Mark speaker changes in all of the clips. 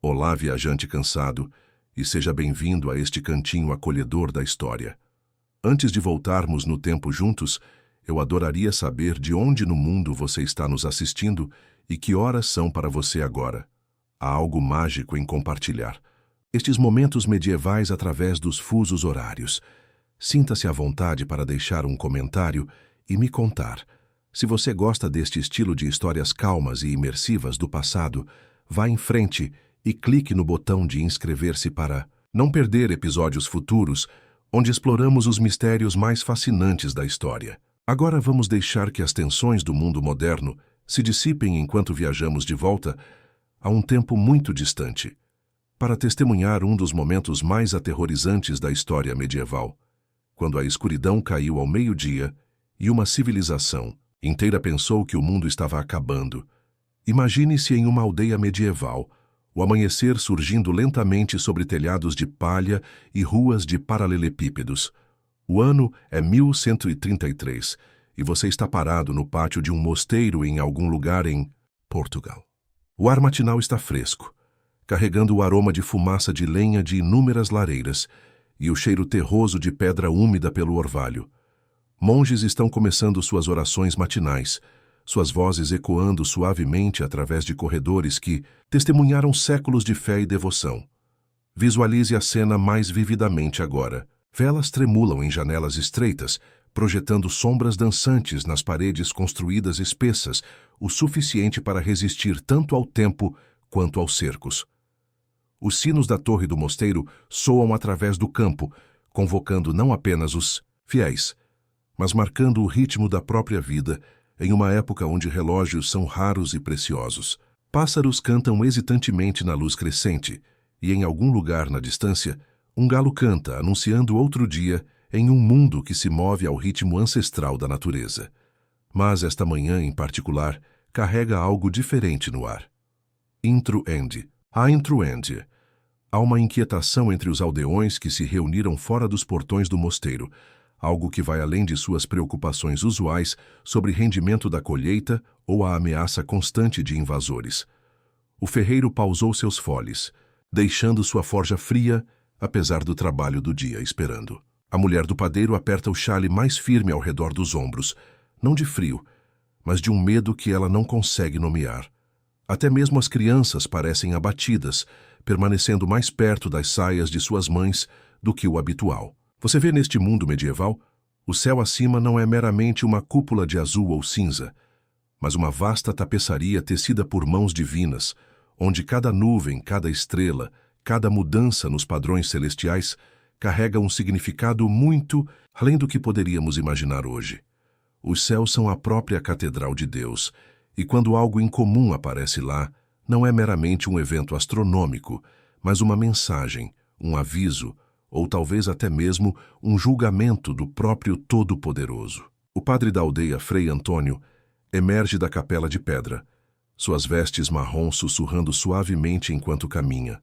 Speaker 1: Olá, viajante cansado, e seja bem-vindo a este cantinho acolhedor da história. Antes de voltarmos no tempo juntos, eu adoraria saber de onde no mundo você está nos assistindo e que horas são para você agora. Há algo mágico em compartilhar estes momentos medievais através dos fusos horários. Sinta-se à vontade para deixar um comentário e me contar. Se você gosta deste estilo de histórias calmas e imersivas do passado, vá em frente e clique no botão de inscrever-se para não perder episódios futuros, onde exploramos os mistérios mais fascinantes da história. Agora vamos deixar que as tensões do mundo moderno se dissipem enquanto viajamos de volta a um tempo muito distante, para testemunhar um dos momentos mais aterrorizantes da história medieval, quando a escuridão caiu ao meio-dia e uma civilização inteira pensou que o mundo estava acabando. Imagine-se em uma aldeia medieval, o amanhecer surgindo lentamente sobre telhados de palha e ruas de paralelepípedos. O ano é 1133 e você está parado no pátio de um mosteiro em algum lugar em Portugal. O ar matinal está fresco, carregando o aroma de fumaça de lenha de inúmeras lareiras e o cheiro terroso de pedra úmida pelo orvalho. Monges estão começando suas orações matinais, suas vozes ecoando suavemente através de corredores que testemunharam séculos de fé e devoção. Visualize a cena mais vividamente agora. Velas tremulam em janelas estreitas, projetando sombras dançantes nas paredes construídas espessas, o suficiente para resistir tanto ao tempo quanto aos cercos. Os sinos da torre do mosteiro soam através do campo, convocando não apenas os fiéis, mas marcando o ritmo da própria vida, em uma época onde relógios são raros e preciosos. Pássaros cantam hesitantemente na luz crescente, e em algum lugar na distância, um galo canta, anunciando outro dia em um mundo que se move ao ritmo ancestral da natureza. Mas esta manhã, em particular, carrega algo diferente no ar. Intruende. Há uma inquietação entre os aldeões que se reuniram fora dos portões do mosteiro, algo que vai além de suas preocupações usuais sobre rendimento da colheita ou a ameaça constante de invasores. O ferreiro pausou seus foles, deixando sua forja fria, apesar do trabalho do dia esperando. A mulher do padeiro aperta o xale mais firme ao redor dos ombros, não de frio, mas de um medo que ela não consegue nomear. Até mesmo as crianças parecem abatidas, permanecendo mais perto das saias de suas mães do que o habitual. Você vê neste mundo medieval, o céu acima não é meramente uma cúpula de azul ou cinza, mas uma vasta tapeçaria tecida por mãos divinas, onde cada nuvem, cada estrela, cada mudança nos padrões celestiais carrega um significado muito além do que poderíamos imaginar hoje. Os céus são a própria catedral de Deus, e quando algo incomum aparece lá, não é meramente um evento astronômico, mas uma mensagem, um aviso, ou talvez até mesmo um julgamento do próprio Todo-Poderoso. O padre da aldeia, Frei Antônio, emerge da capela de pedra, suas vestes marrom sussurrando suavemente enquanto caminha.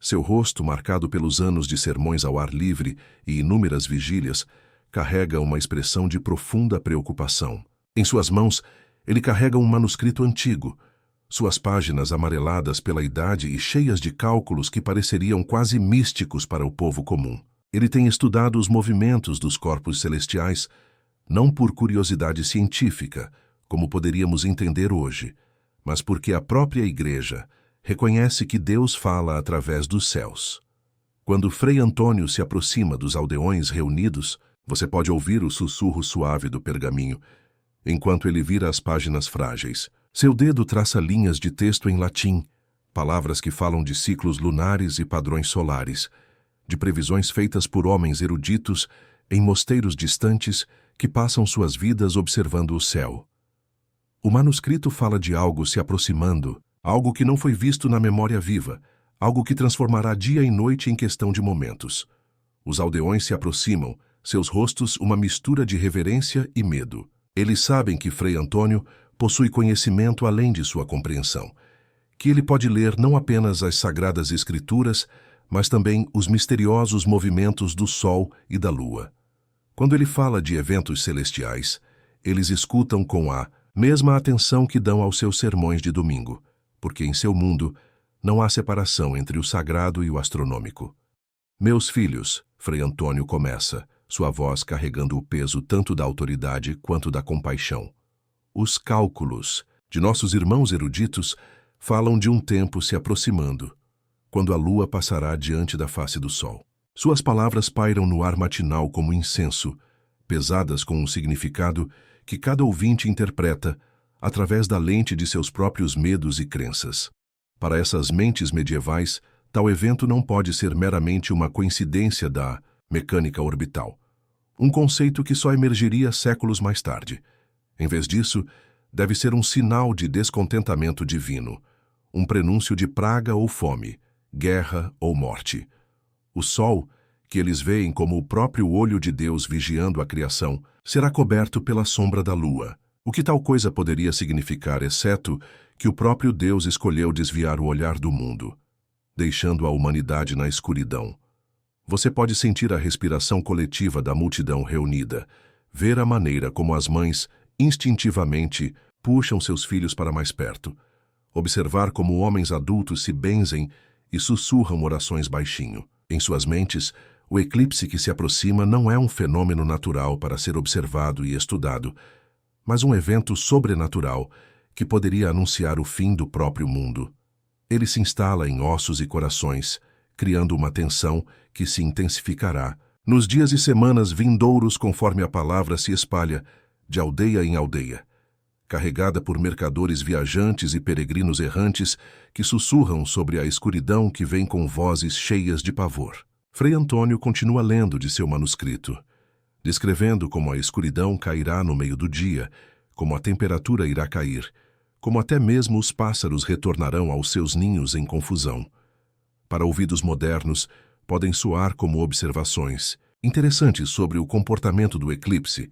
Speaker 1: Seu rosto, marcado pelos anos de sermões ao ar livre e inúmeras vigílias, carrega uma expressão de profunda preocupação. Em suas mãos, ele carrega um manuscrito antigo, suas páginas amareladas pela idade e cheias de cálculos que pareceriam quase místicos para o povo comum. Ele tem estudado os movimentos dos corpos celestiais, não por curiosidade científica, como poderíamos entender hoje, mas porque a própria Igreja reconhece que Deus fala através dos céus. Quando Frei Antônio se aproxima dos aldeões reunidos, você pode ouvir o sussurro suave do pergaminho, enquanto ele vira as páginas frágeis. Seu dedo traça linhas de texto em latim, palavras que falam de ciclos lunares e padrões solares, de previsões feitas por homens eruditos em mosteiros distantes que passam suas vidas observando o céu. O manuscrito fala de algo se aproximando, algo que não foi visto na memória viva, algo que transformará dia e noite em questão de momentos. Os aldeões se aproximam, seus rostos uma mistura de reverência e medo. Eles sabem que Frei Antônio possui conhecimento além de sua compreensão, que ele pode ler não apenas as Sagradas Escrituras, mas também os misteriosos movimentos do Sol e da Lua. Quando ele fala de eventos celestiais, eles escutam com a mesma atenção que dão aos seus sermões de domingo, porque em seu mundo Não há separação entre o sagrado e o astronômico. Meus filhos, Frei Antônio começa, sua voz carregando o peso tanto da autoridade quanto da compaixão. Os cálculos de nossos irmãos eruditos falam de um tempo se aproximando, quando a lua passará diante da face do sol. Suas palavras pairam no ar matinal como incenso, pesadas com um significado que cada ouvinte interpreta através da lente de seus próprios medos e crenças. Para essas mentes medievais, tal evento não pode ser meramente uma coincidência da mecânica orbital, um conceito que só emergiria séculos mais tarde. Em vez disso, deve ser um sinal de descontentamento divino, um prenúncio de praga ou fome, guerra ou morte. O sol, que eles veem como o próprio olho de Deus vigiando a criação, será coberto pela sombra da lua. O que tal coisa poderia significar, exceto que o próprio Deus escolheu desviar o olhar do mundo, deixando a humanidade na escuridão? Você pode sentir a respiração coletiva da multidão reunida, ver a maneira como as mães, instintivamente, puxam seus filhos para mais perto, observar como homens adultos se benzem e sussurram orações baixinho. Em suas mentes, o eclipse que se aproxima não é um fenômeno natural para ser observado e estudado, mas um evento sobrenatural que poderia anunciar o fim do próprio mundo. Ele se instala em ossos e corações, criando uma tensão que se intensificará nos dias e semanas vindouros conforme a palavra se espalha de aldeia em aldeia, carregada por mercadores viajantes e peregrinos errantes que sussurram sobre a escuridão que vem com vozes cheias de pavor. Frei Antônio continua lendo de seu manuscrito, descrevendo como a escuridão cairá no meio do dia, como a temperatura irá cair, como até mesmo os pássaros retornarão aos seus ninhos em confusão. Para ouvidos modernos, podem soar como observações interessantes sobre o comportamento do eclipse,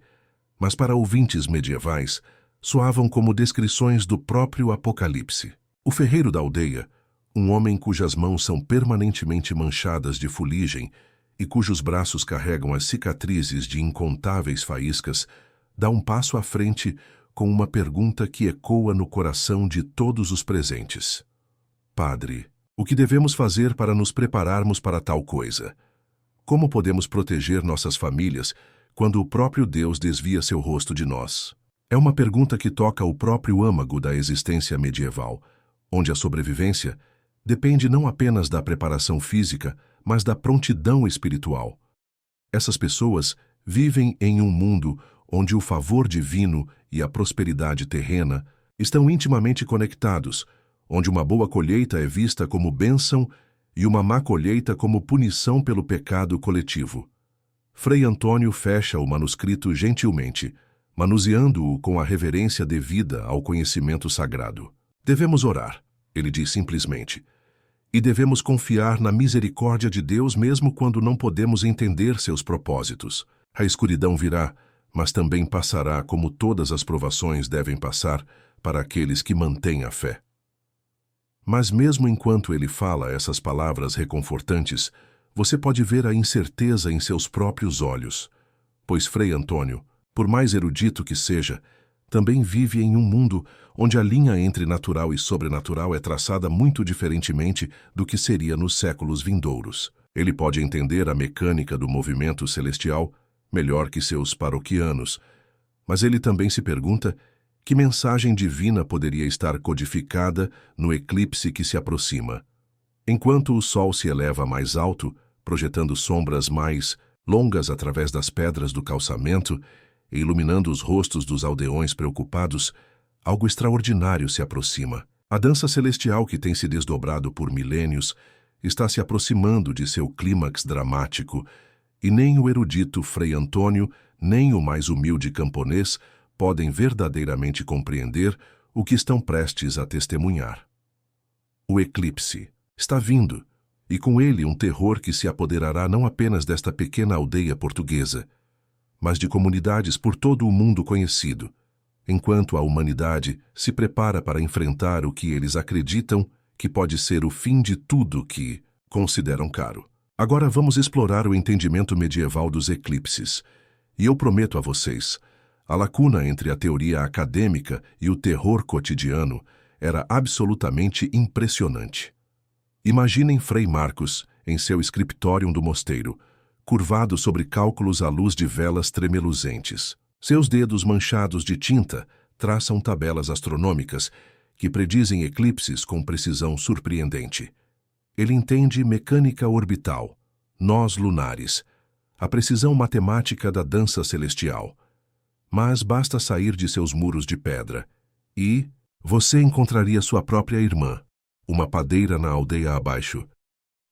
Speaker 1: mas para ouvintes medievais, soavam como descrições do próprio Apocalipse. O ferreiro da aldeia, um homem cujas mãos são permanentemente manchadas de fuligem e cujos braços carregam as cicatrizes de incontáveis faíscas, dá um passo à frente com uma pergunta que ecoa no coração de todos os presentes. Padre, o que devemos fazer para nos prepararmos para tal coisa? Como podemos proteger nossas famílias quando o próprio Deus desvia seu rosto de nós? É uma pergunta que toca o próprio âmago da existência medieval, onde a sobrevivência depende não apenas da preparação física, mas da prontidão espiritual. Essas pessoas vivem em um mundo onde o favor divino e a prosperidade terrena estão intimamente conectados, onde uma boa colheita é vista como bênção e uma má colheita como punição pelo pecado coletivo. Frei Antônio fecha o manuscrito gentilmente, manuseando-o com a reverência devida ao conhecimento sagrado. Devemos orar, ele diz simplesmente, e devemos confiar na misericórdia de Deus mesmo quando não podemos entender seus propósitos. A escuridão virá, mas também passará como todas as provações devem passar para aqueles que mantêm a fé. Mas mesmo enquanto ele fala essas palavras reconfortantes, você pode ver a incerteza em seus próprios olhos, pois Frei Antônio, por mais erudito que seja, também vive em um mundo onde a linha entre natural e sobrenatural é traçada muito diferentemente do que seria nos séculos vindouros. Ele pode entender a mecânica do movimento celestial melhor que seus paroquianos, mas ele também se pergunta que mensagem divina poderia estar codificada no eclipse que se aproxima. Enquanto o sol se eleva mais alto, projetando sombras mais longas através das pedras do calçamento e iluminando os rostos dos aldeões preocupados, algo extraordinário se aproxima. A dança celestial que tem se desdobrado por milênios está se aproximando de seu clímax dramático, e nem o erudito Frei Antônio, nem o mais humilde camponês podem verdadeiramente compreender o que estão prestes a testemunhar. O eclipse está vindo, e com ele um terror que se apoderará não apenas desta pequena aldeia portuguesa, mas de comunidades por todo o mundo conhecido, enquanto a humanidade se prepara para enfrentar o que eles acreditam que pode ser o fim de tudo que consideram caro. Agora vamos explorar o entendimento medieval dos eclipses, e eu prometo a vocês, a lacuna entre a teoria acadêmica e o terror cotidiano era absolutamente impressionante. Imaginem Frei Marcos, em seu escriptório do mosteiro, curvado sobre cálculos à luz de velas tremeluzentes. Seus dedos manchados de tinta traçam tabelas astronômicas que predizem eclipses com precisão surpreendente. Ele entende mecânica orbital, nós lunares, a precisão matemática da dança celestial. Mas basta sair de seus muros de pedra e você encontraria sua própria irmã, uma padeira na aldeia abaixo,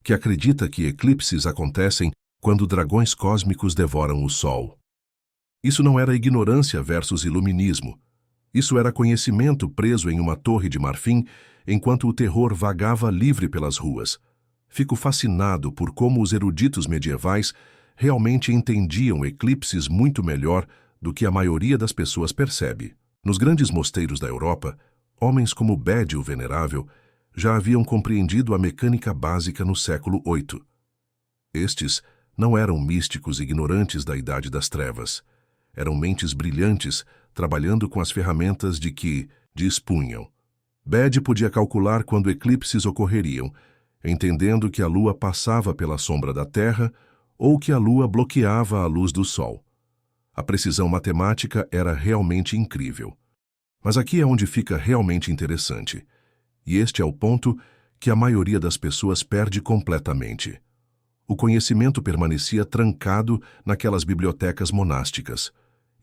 Speaker 1: que acredita que eclipses acontecem quando dragões cósmicos devoram o Sol. Isso não era ignorância versus iluminismo. Isso era conhecimento preso em uma torre de marfim enquanto o terror vagava livre pelas ruas. Fico fascinado por como os eruditos medievais realmente entendiam eclipses muito melhor do que a maioria das pessoas percebe. Nos grandes mosteiros da Europa, homens como Bede o Venerável já haviam compreendido a mecânica básica no século VIII. Estes não eram místicos ignorantes da Idade das Trevas. Eram mentes brilhantes, trabalhando com as ferramentas de que dispunham. Bede podia calcular quando eclipses ocorreriam, entendendo que a Lua passava pela sombra da Terra ou que a Lua bloqueava a luz do Sol. A precisão matemática era realmente incrível. Mas aqui é onde fica realmente interessante. E este é o ponto que a maioria das pessoas perde completamente. O conhecimento permanecia trancado naquelas bibliotecas monásticas.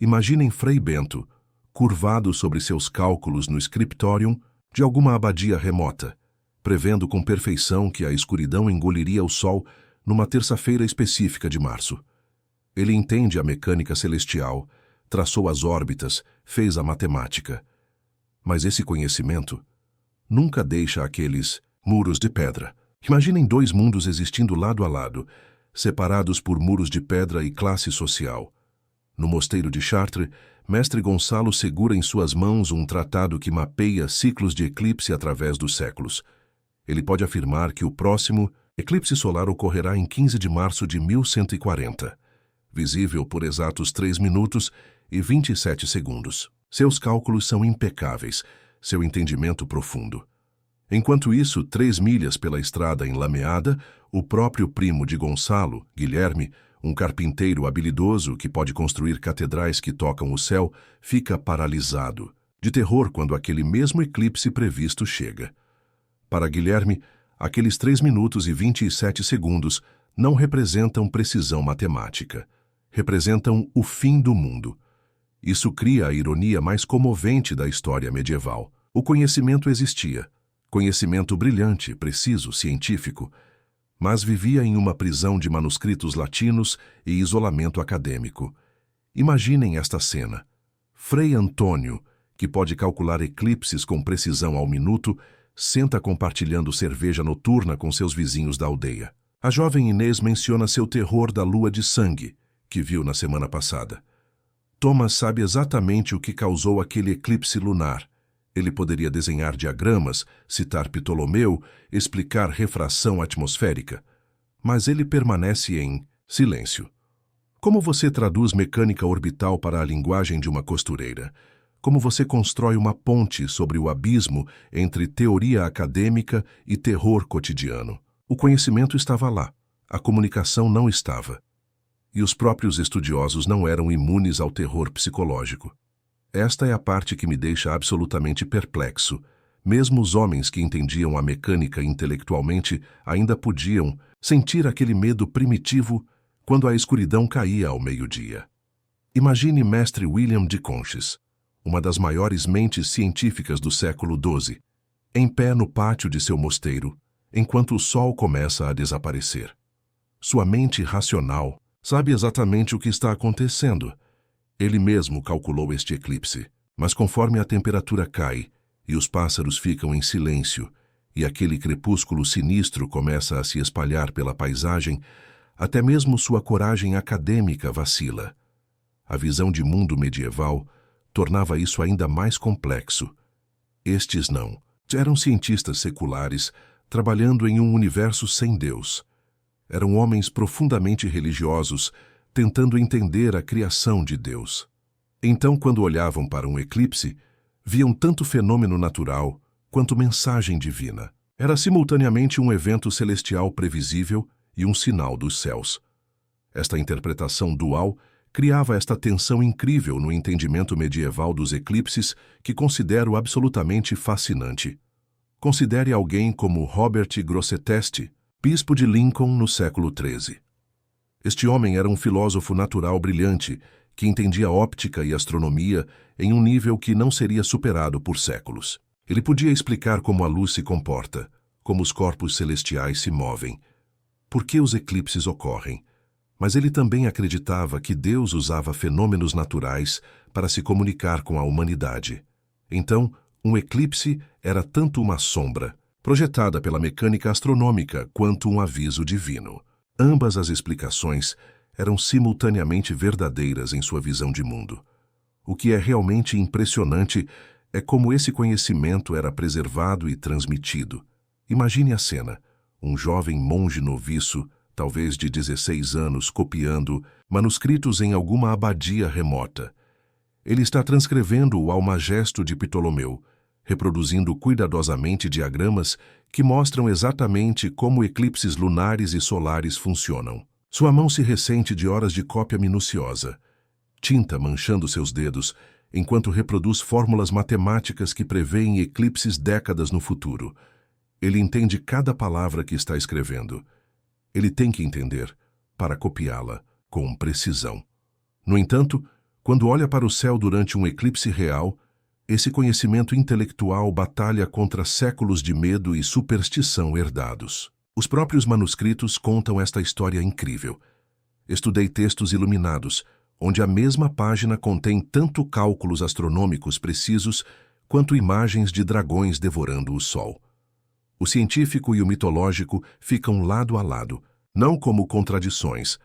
Speaker 1: Imaginem Frei Bento, curvado sobre seus cálculos no scriptorium de alguma abadia remota, prevendo com perfeição que a escuridão engoliria o Sol numa terça-feira específica de março. Ele entende a mecânica celestial, traçou as órbitas, fez a matemática. Mas esse conhecimento nunca deixa aqueles muros de pedra. Imaginem dois mundos existindo lado a lado, separados por muros de pedra e classe social. No mosteiro de Chartres, Mestre Gonçalo segura em suas mãos um tratado que mapeia ciclos de eclipse através dos séculos. Ele pode afirmar que o próximo eclipse solar ocorrerá em 15 de março de 1140, visível por exatos 3 minutos e 27 segundos. Seus cálculos são impecáveis, seu entendimento profundo. Enquanto isso, 3 milhas pela estrada enlameada, o próprio primo de Gonçalo, Guilherme, um carpinteiro habilidoso que pode construir catedrais que tocam o céu, fica paralisado, de terror quando aquele mesmo eclipse previsto chega. Para Guilherme, aqueles 3 minutos e 27 segundos não representam precisão matemática. Representam o fim do mundo. Isso cria a ironia mais comovente da história medieval. O conhecimento existia. Conhecimento brilhante, preciso, científico, mas vivia em uma prisão de manuscritos latinos e isolamento acadêmico. Imaginem esta cena. Frei Antônio, que pode calcular eclipses com precisão ao minuto, senta compartilhando cerveja noturna com seus vizinhos da aldeia. A jovem Inês menciona seu terror da lua de sangue, que viu na semana passada. Thomas sabe exatamente o que causou aquele eclipse lunar. Ele poderia desenhar diagramas, citar Ptolomeu, explicar refração atmosférica. Mas ele permanece em silêncio. Como você traduz mecânica orbital para a linguagem de uma costureira? Como você constrói uma ponte sobre o abismo entre teoria acadêmica e terror cotidiano? O conhecimento estava lá, a comunicação não estava. E os próprios estudiosos não eram imunes ao terror psicológico. Esta é a parte que me deixa absolutamente perplexo. Mesmo os homens que entendiam a mecânica intelectualmente ainda podiam sentir aquele medo primitivo quando a escuridão caía ao meio-dia. Imagine Mestre William de Conches, uma das maiores mentes científicas do século XII, em pé no pátio de seu mosteiro, enquanto o sol começa a desaparecer. Sua mente racional sabe exatamente o que está acontecendo. Ele mesmo calculou este eclipse, mas conforme a temperatura cai e os pássaros ficam em silêncio e aquele crepúsculo sinistro começa a se espalhar pela paisagem, até mesmo sua coragem acadêmica vacila. A visão de mundo medieval tornava isso ainda mais complexo. Estes não. Eram cientistas seculares trabalhando em um universo sem Deus. Eram homens profundamente religiosos tentando entender a criação de Deus. Então, quando olhavam para um eclipse, viam tanto fenômeno natural quanto mensagem divina. Era simultaneamente um evento celestial previsível e um sinal dos céus. Esta interpretação dual criava esta tensão incrível no entendimento medieval dos eclipses que considero absolutamente fascinante. Considere alguém como Robert Grosseteste, bispo de Lincoln no século XIII. Este homem era um filósofo natural brilhante que entendia óptica e astronomia em um nível que não seria superado por séculos. Ele podia explicar como a luz se comporta, como os corpos celestiais se movem, por que os eclipses ocorrem. Mas ele também acreditava que Deus usava fenômenos naturais para se comunicar com a humanidade. Então, um eclipse era tanto uma sombra, projetada pela mecânica astronômica, quanto um aviso divino. Ambas as explicações eram simultaneamente verdadeiras em sua visão de mundo. O que é realmente impressionante é como esse conhecimento era preservado e transmitido. Imagine a cena: um jovem monge noviço, talvez de 16 anos, copiando manuscritos em alguma abadia remota. Ele está transcrevendo o Almagesto de Ptolomeu, reproduzindo cuidadosamente diagramas que mostram exatamente como eclipses lunares e solares funcionam. Sua mão se ressente de horas de cópia minuciosa, tinta manchando seus dedos, enquanto reproduz fórmulas matemáticas que prevêem eclipses décadas no futuro. Ele entende cada palavra que está escrevendo. Ele tem que entender para copiá-la com precisão. No entanto, quando olha para o céu durante um eclipse real, esse conhecimento intelectual batalha contra séculos de medo e superstição herdados. Os próprios manuscritos contam esta história incrível. Estudei textos iluminados, onde a mesma página contém tanto cálculos astronômicos precisos quanto imagens de dragões devorando o Sol. O científico e o mitológico ficam lado a lado, não como contradições,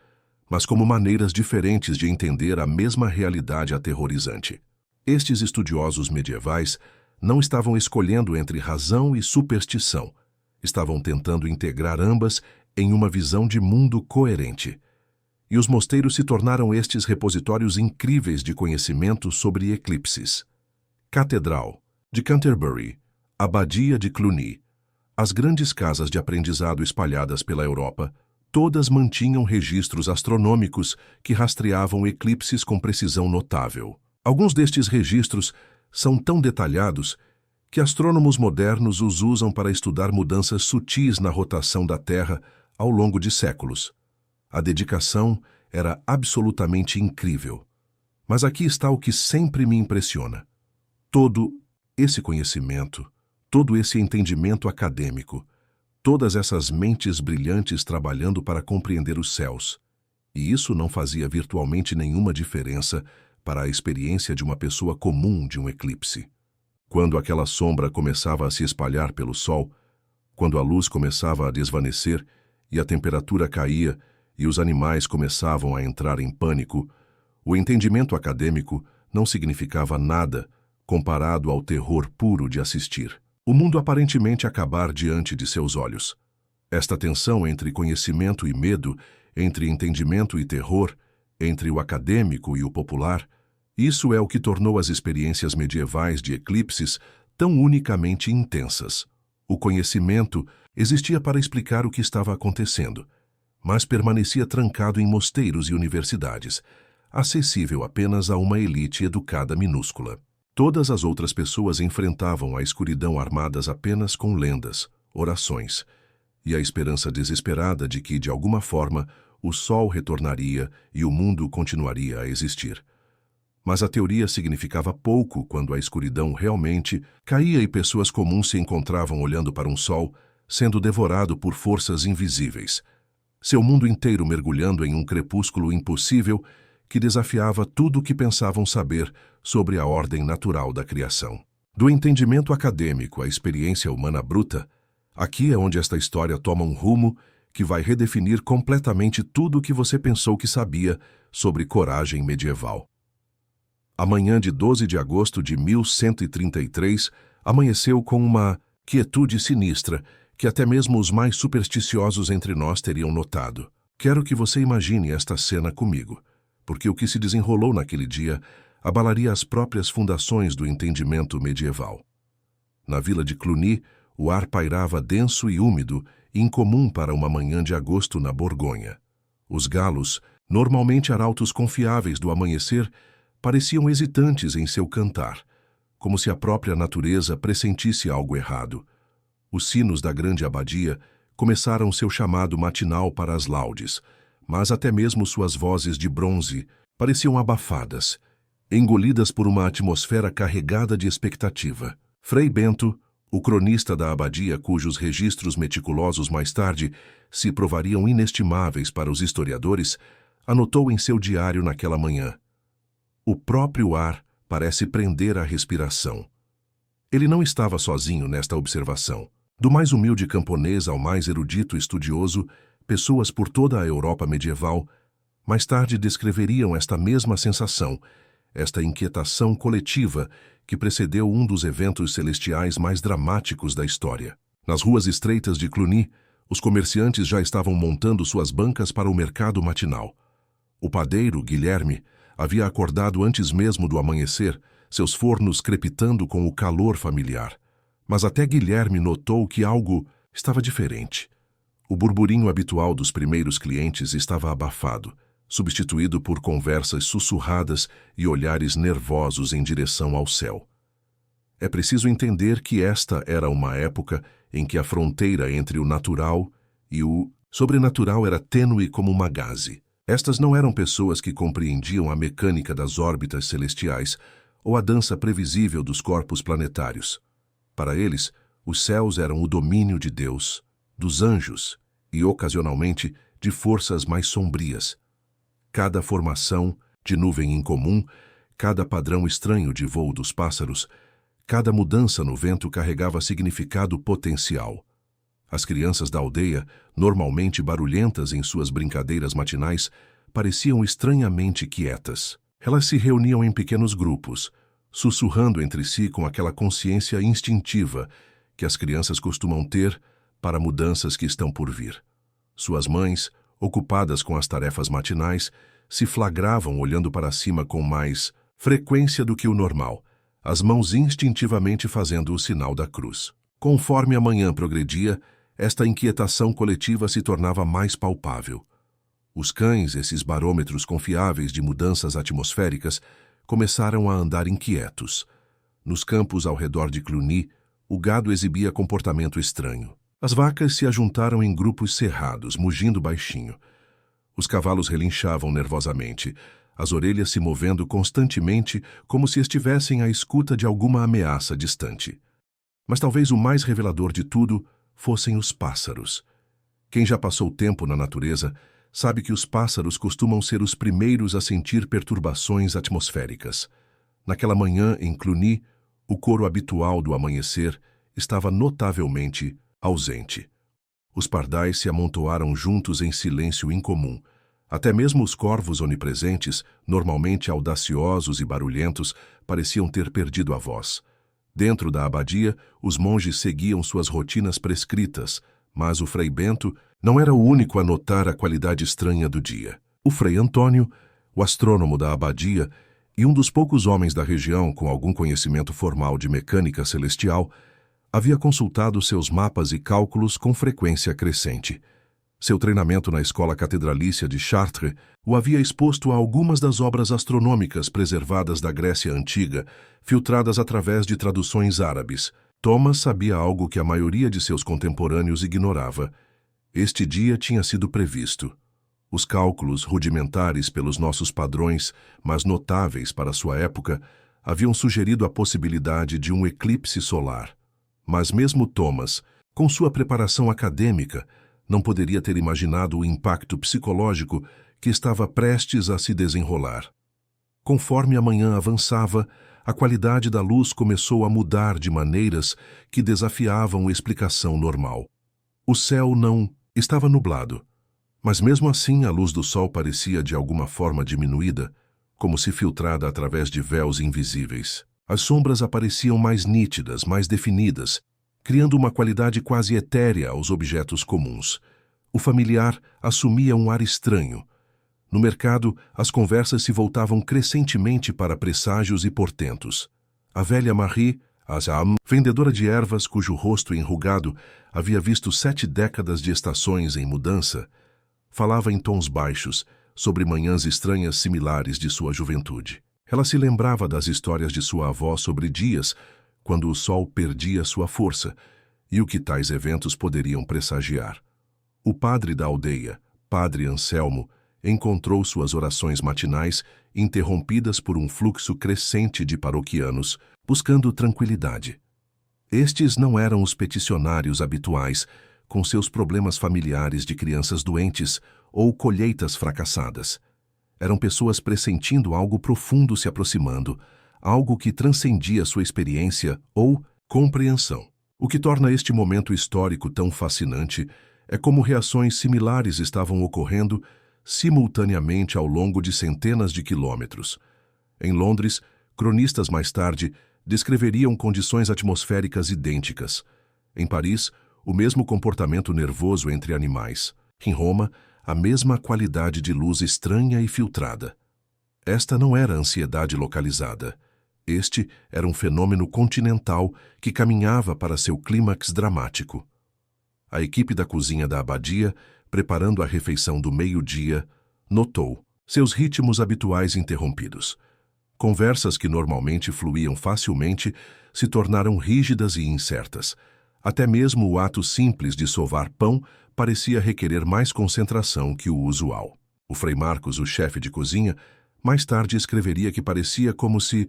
Speaker 1: mas como maneiras diferentes de entender a mesma realidade aterrorizante. Estes estudiosos medievais não estavam escolhendo entre razão e superstição, estavam tentando integrar ambas em uma visão de mundo coerente. E os mosteiros se tornaram estes repositórios incríveis de conhecimento sobre eclipses. Catedral de Canterbury, Abadia de Cluny, as grandes casas de aprendizado espalhadas pela Europa, todas mantinham registros astronômicos que rastreavam eclipses com precisão notável. Alguns destes registros são tão detalhados que astrônomos modernos os usam para estudar mudanças sutis na rotação da Terra ao longo de séculos. A dedicação era absolutamente incrível. Mas aqui está o que sempre me impressiona. Todo esse conhecimento, todo esse entendimento acadêmico, todas essas mentes brilhantes trabalhando para compreender os céus. E isso não fazia virtualmente nenhuma diferença para a experiência de uma pessoa comum de um eclipse. Quando aquela sombra começava a se espalhar pelo Sol, quando a luz começava a desvanecer e a temperatura caía e os animais começavam a entrar em pânico, o entendimento acadêmico não significava nada comparado ao terror puro de assistir o mundo aparentemente acabar diante de seus olhos. Esta tensão entre conhecimento e medo, entre entendimento e terror, entre o acadêmico e o popular, isso é o que tornou as experiências medievais de eclipses tão unicamente intensas. O conhecimento existia para explicar o que estava acontecendo, mas permanecia trancado em mosteiros e universidades, acessível apenas a uma elite educada minúscula. Todas as outras pessoas enfrentavam a escuridão armadas apenas com lendas, orações, e a esperança desesperada de que, de alguma forma, o sol retornaria e o mundo continuaria a existir. Mas a teoria significava pouco quando a escuridão realmente caía e pessoas comuns se encontravam olhando para um sol sendo devorado por forças invisíveis. Seu mundo inteiro mergulhando em um crepúsculo impossível que desafiava tudo o que pensavam saber sobre a ordem natural da criação. Do entendimento acadêmico à experiência humana bruta, aqui é onde esta história toma um rumo que vai redefinir completamente tudo o que você pensou que sabia sobre coragem medieval. A manhã de 12 de agosto de 1133 amanheceu com uma quietude sinistra que até mesmo os mais supersticiosos entre nós teriam notado. Quero que você imagine esta cena comigo, porque o que se desenrolou naquele dia abalaria as próprias fundações do entendimento medieval. Na vila de Cluny, O ar pairava denso e úmido, incomum para uma manhã de agosto na Borgonha. Os galos, normalmente arautos confiáveis do amanhecer, pareciam hesitantes em seu cantar, como se a própria natureza pressentisse algo errado. Os sinos da grande abadia começaram seu chamado matinal para as laudes, mas até mesmo suas vozes de bronze pareciam abafadas, engolidas por uma atmosfera carregada de expectativa. Frei Bento, o cronista da abadia cujos registros meticulosos mais tarde se provariam inestimáveis para os historiadores, anotou em seu diário naquela manhã: "O próprio ar parece prender a respiração." Ele não estava sozinho nesta observação. Do mais humilde camponês ao mais erudito estudioso, pessoas por toda a Europa medieval mais tarde descreveriam esta mesma sensação, esta inquietação coletiva que precedeu um dos eventos celestiais mais dramáticos da história. Nas ruas estreitas de Cluny, os comerciantes já estavam montando suas bancas para o mercado matinal. O padeiro, Guilherme, havia acordado antes mesmo do amanhecer, seus fornos crepitando com o calor familiar. Mas até Guilherme notou que algo estava diferente. O burburinho habitual dos primeiros clientes estava abafado, substituído por conversas sussurradas e olhares nervosos em direção ao céu. É preciso entender que esta era uma época em que a fronteira entre o natural e o sobrenatural era tênue como uma gaze. Estas não eram pessoas que compreendiam a mecânica das órbitas celestiais ou a dança previsível dos corpos planetários. Para eles, os céus eram o domínio de Deus, dos anjos e, ocasionalmente, de forças mais sombrias. Cada formação de nuvem incomum, cada padrão estranho de voo dos pássaros, cada mudança no vento carregava significado potencial. As crianças da aldeia, normalmente barulhentas em suas brincadeiras matinais, pareciam estranhamente quietas. Elas se reuniam em pequenos grupos, sussurrando entre si com aquela consciência instintiva que as crianças costumam ter para mudanças que estão por vir. Suas mães, ocupadas com as tarefas matinais, se flagravam olhando para cima com mais frequência do que o normal, as mãos instintivamente fazendo o sinal da cruz. Conforme a manhã progredia, esta inquietação coletiva se tornava mais palpável. Os cães, esses barômetros confiáveis de mudanças atmosféricas, começaram a andar inquietos. Nos campos ao redor de Cluny, o gado exibia comportamento estranho. As vacas se ajuntaram em grupos cerrados, mugindo baixinho. Os cavalos relinchavam nervosamente, as orelhas se movendo constantemente como se estivessem à escuta de alguma ameaça distante. Mas talvez o mais revelador de tudo fossem os pássaros. Quem já passou tempo na natureza sabe que os pássaros costumam ser os primeiros a sentir perturbações atmosféricas. Naquela manhã, em Cluny, o coro habitual do amanhecer estava notavelmente ausente. Os pardais se amontoaram juntos em silêncio incomum. Até mesmo os corvos onipresentes, normalmente audaciosos e barulhentos, pareciam ter perdido a voz. Dentro da abadia, os monges seguiam suas rotinas prescritas, mas o Frei Bento não era o único a notar a qualidade estranha do dia. O Frei Antônio, o astrônomo da abadia e um dos poucos homens da região com algum conhecimento formal de mecânica celestial, havia consultado seus mapas e cálculos com frequência crescente. Seu treinamento na escola catedralícia de Chartres o havia exposto a algumas das obras astronômicas preservadas da Grécia Antiga, filtradas através de traduções árabes. Thomas sabia algo que a maioria de seus contemporâneos ignorava. Este dia tinha sido previsto. Os cálculos rudimentares pelos nossos padrões, mas notáveis para sua época, haviam sugerido a possibilidade de um eclipse solar. Mas mesmo Thomas, com sua preparação acadêmica, não poderia ter imaginado o impacto psicológico que estava prestes a se desenrolar. Conforme a manhã avançava, a qualidade da luz começou a mudar de maneiras que desafiavam explicação normal. O céu não estava nublado, mas mesmo assim a luz do sol parecia de alguma forma diminuída, como se filtrada através de véus invisíveis. As sombras apareciam mais nítidas, mais definidas, criando uma qualidade quase etérea aos objetos comuns. O familiar assumia um ar estranho. No mercado, as conversas se voltavam crescentemente para presságios e portentos. A velha Marie, vendedora de ervas cujo rosto enrugado havia visto 7 décadas de estações em mudança, falava em tons baixos sobre manhãs estranhas similares de sua juventude. Ela se lembrava das histórias de sua avó sobre dias quando o sol perdia sua força e o que tais eventos poderiam pressagiar. O padre da aldeia, Padre Anselmo, encontrou suas orações matinais interrompidas por um fluxo crescente de paroquianos buscando tranquilidade. Estes não eram os peticionários habituais, com seus problemas familiares de crianças doentes ou colheitas fracassadas. Eram pessoas pressentindo algo profundo se aproximando, algo que transcendia sua experiência ou compreensão. O que torna este momento histórico tão fascinante é como reações similares estavam ocorrendo simultaneamente ao longo de centenas de quilômetros. Em Londres, cronistas mais tarde descreveriam condições atmosféricas idênticas. Em Paris, o mesmo comportamento nervoso entre animais. Em Roma, a mesma qualidade de luz estranha e filtrada. Esta não era ansiedade localizada. Este era um fenômeno continental que caminhava para seu clímax dramático. A equipe da cozinha da abadia, preparando a refeição do meio-dia, notou seus ritmos habituais interrompidos. Conversas que normalmente fluíam facilmente se tornaram rígidas e incertas. Até mesmo o ato simples de sovar pão parecia requerer mais concentração que o usual. O Frei Marcos, o chefe de cozinha, mais tarde escreveria que parecia como se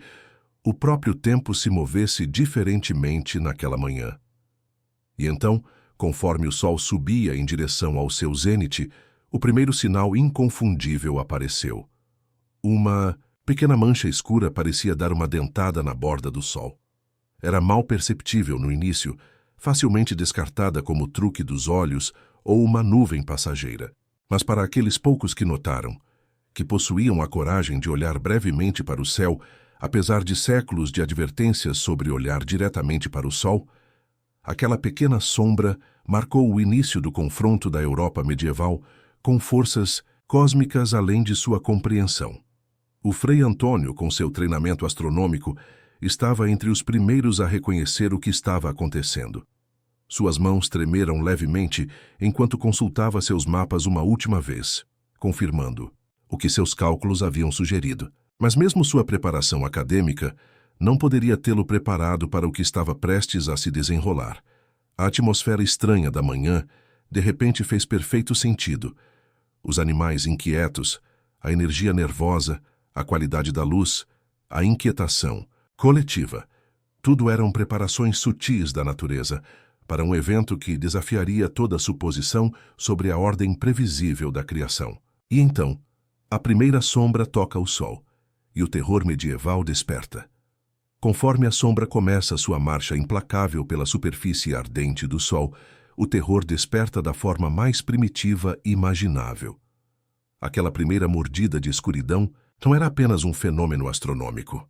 Speaker 1: o próprio tempo se movesse diferentemente naquela manhã. E então, conforme o sol subia em direção ao seu zênite, o primeiro sinal inconfundível apareceu. Uma pequena mancha escura parecia dar uma dentada na borda do sol. Era mal perceptível no início, facilmente descartada como truque dos olhos ou uma nuvem passageira. Mas para aqueles poucos que notaram, que possuíam a coragem de olhar brevemente para o céu, apesar de séculos de advertências sobre olhar diretamente para o sol, aquela pequena sombra marcou o início do confronto da Europa medieval com forças cósmicas além de sua compreensão. O Frei Antônio, com seu treinamento astronômico, estava entre os primeiros a reconhecer o que estava acontecendo. Suas mãos tremeram levemente enquanto consultava seus mapas uma última vez, confirmando o que seus cálculos haviam sugerido. Mas mesmo sua preparação acadêmica não poderia tê-lo preparado para o que estava prestes a se desenrolar. A atmosfera estranha da manhã, de repente, fez perfeito sentido. Os animais inquietos, a energia nervosa, a qualidade da luz, a inquietação coletiva, tudo eram preparações sutis da natureza para um evento que desafiaria toda suposição sobre a ordem previsível da criação. E então, a primeira sombra toca o sol, e o terror medieval desperta. Conforme a sombra começa sua marcha implacável pela superfície ardente do sol, o terror desperta da forma mais primitiva imaginável. Aquela primeira mordida de escuridão não era apenas um fenômeno astronômico.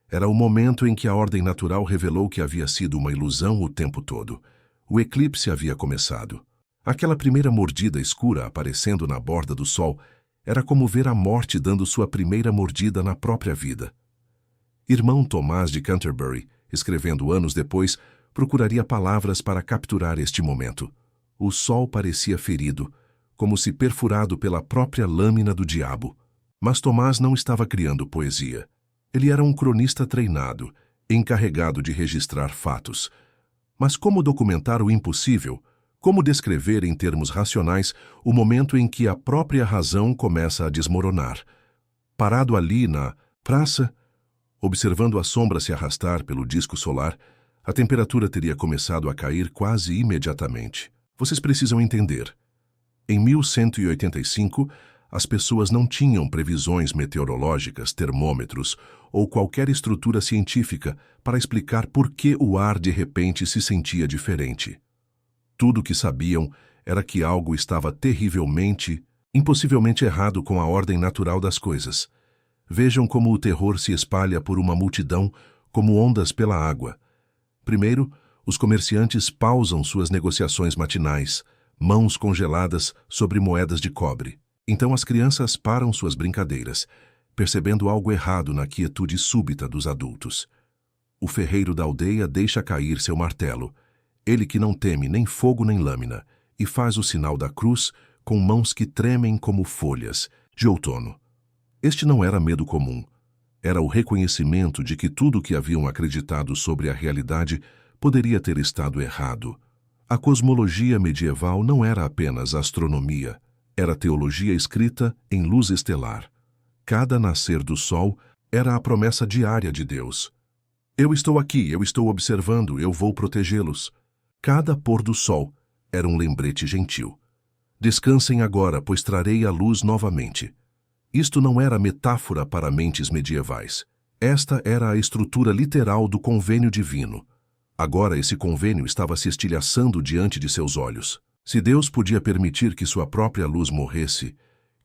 Speaker 1: Era o momento em que a ordem natural revelou que havia sido uma ilusão o tempo todo. O eclipse havia começado. Aquela primeira mordida escura aparecendo na borda do sol era como ver a morte dando sua primeira mordida na própria vida. Irmão Tomás de Canterbury, escrevendo anos depois, procuraria palavras para capturar este momento. O sol parecia ferido, como se perfurado pela própria lâmina do diabo. Mas Tomás não estava criando poesia. Ele era um cronista treinado, encarregado de registrar fatos. Mas como documentar o impossível? Como descrever em termos racionais o momento em que a própria razão começa a desmoronar? Parado ali na praça, observando a sombra se arrastar pelo disco solar, a temperatura teria começado a cair quase imediatamente. Vocês precisam entender. Em 1185, as pessoas não tinham previsões meteorológicas, termômetros ou qualquer estrutura científica para explicar por que o ar de repente se sentia diferente. Tudo o que sabiam era que algo estava terrivelmente, impossivelmente errado com a ordem natural das coisas. Vejam como o terror se espalha por uma multidão como ondas pela água. Primeiro, os comerciantes pausam suas negociações matinais, mãos congeladas sobre moedas de cobre. Então as crianças param suas brincadeiras, percebendo algo errado na quietude súbita dos adultos. O ferreiro da aldeia deixa cair seu martelo, ele que não teme nem fogo nem lâmina, e faz o sinal da cruz com mãos que tremem como folhas de outono. Este não era medo comum. Era o reconhecimento de que tudo o que haviam acreditado sobre a realidade poderia ter estado errado. A cosmologia medieval não era apenas astronomia, era teologia escrita em luz estelar. Cada nascer do sol era a promessa diária de Deus. Eu estou aqui, eu estou observando, eu vou protegê-los. Cada pôr do sol era um lembrete gentil. Descansem agora, pois trarei a luz novamente. Isto não era metáfora para mentes medievais. Esta era a estrutura literal do convênio divino. Agora esse convênio estava se estilhaçando diante de seus olhos. Se Deus podia permitir que sua própria luz morresse,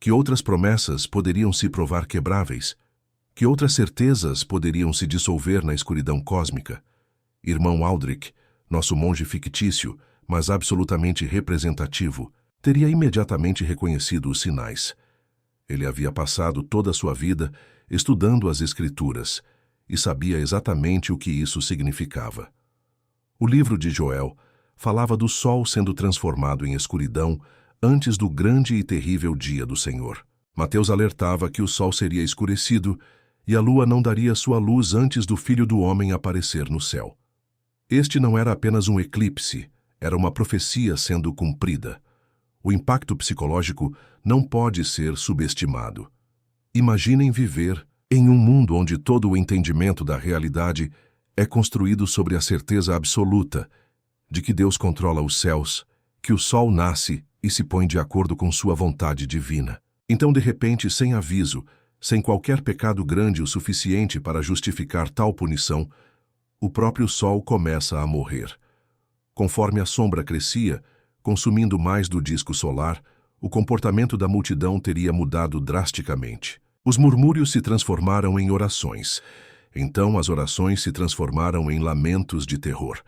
Speaker 1: que outras promessas poderiam se provar quebráveis, que outras certezas poderiam se dissolver na escuridão cósmica, irmão Aldrich, nosso monge fictício, mas absolutamente representativo, teria imediatamente reconhecido os sinais. Ele havia passado toda a sua vida estudando as Escrituras e sabia exatamente o que isso significava. O livro de Joel falava do sol sendo transformado em escuridão antes do grande e terrível dia do Senhor. Mateus alertava que o sol seria escurecido e a lua não daria sua luz antes do Filho do Homem aparecer no céu. Este não era apenas um eclipse, era uma profecia sendo cumprida. O impacto psicológico não pode ser subestimado. Imaginem viver em um mundo onde todo o entendimento da realidade é construído sobre a certeza absoluta de que Deus controla os céus, que o sol nasce e se põe de acordo com sua vontade divina. Então, de repente, sem aviso, sem qualquer pecado grande o suficiente para justificar tal punição, o próprio sol começa a morrer. Conforme a sombra crescia, consumindo mais do disco solar, o comportamento da multidão teria mudado drasticamente. Os murmúrios se transformaram em orações. Então as orações se transformaram em lamentos de terror.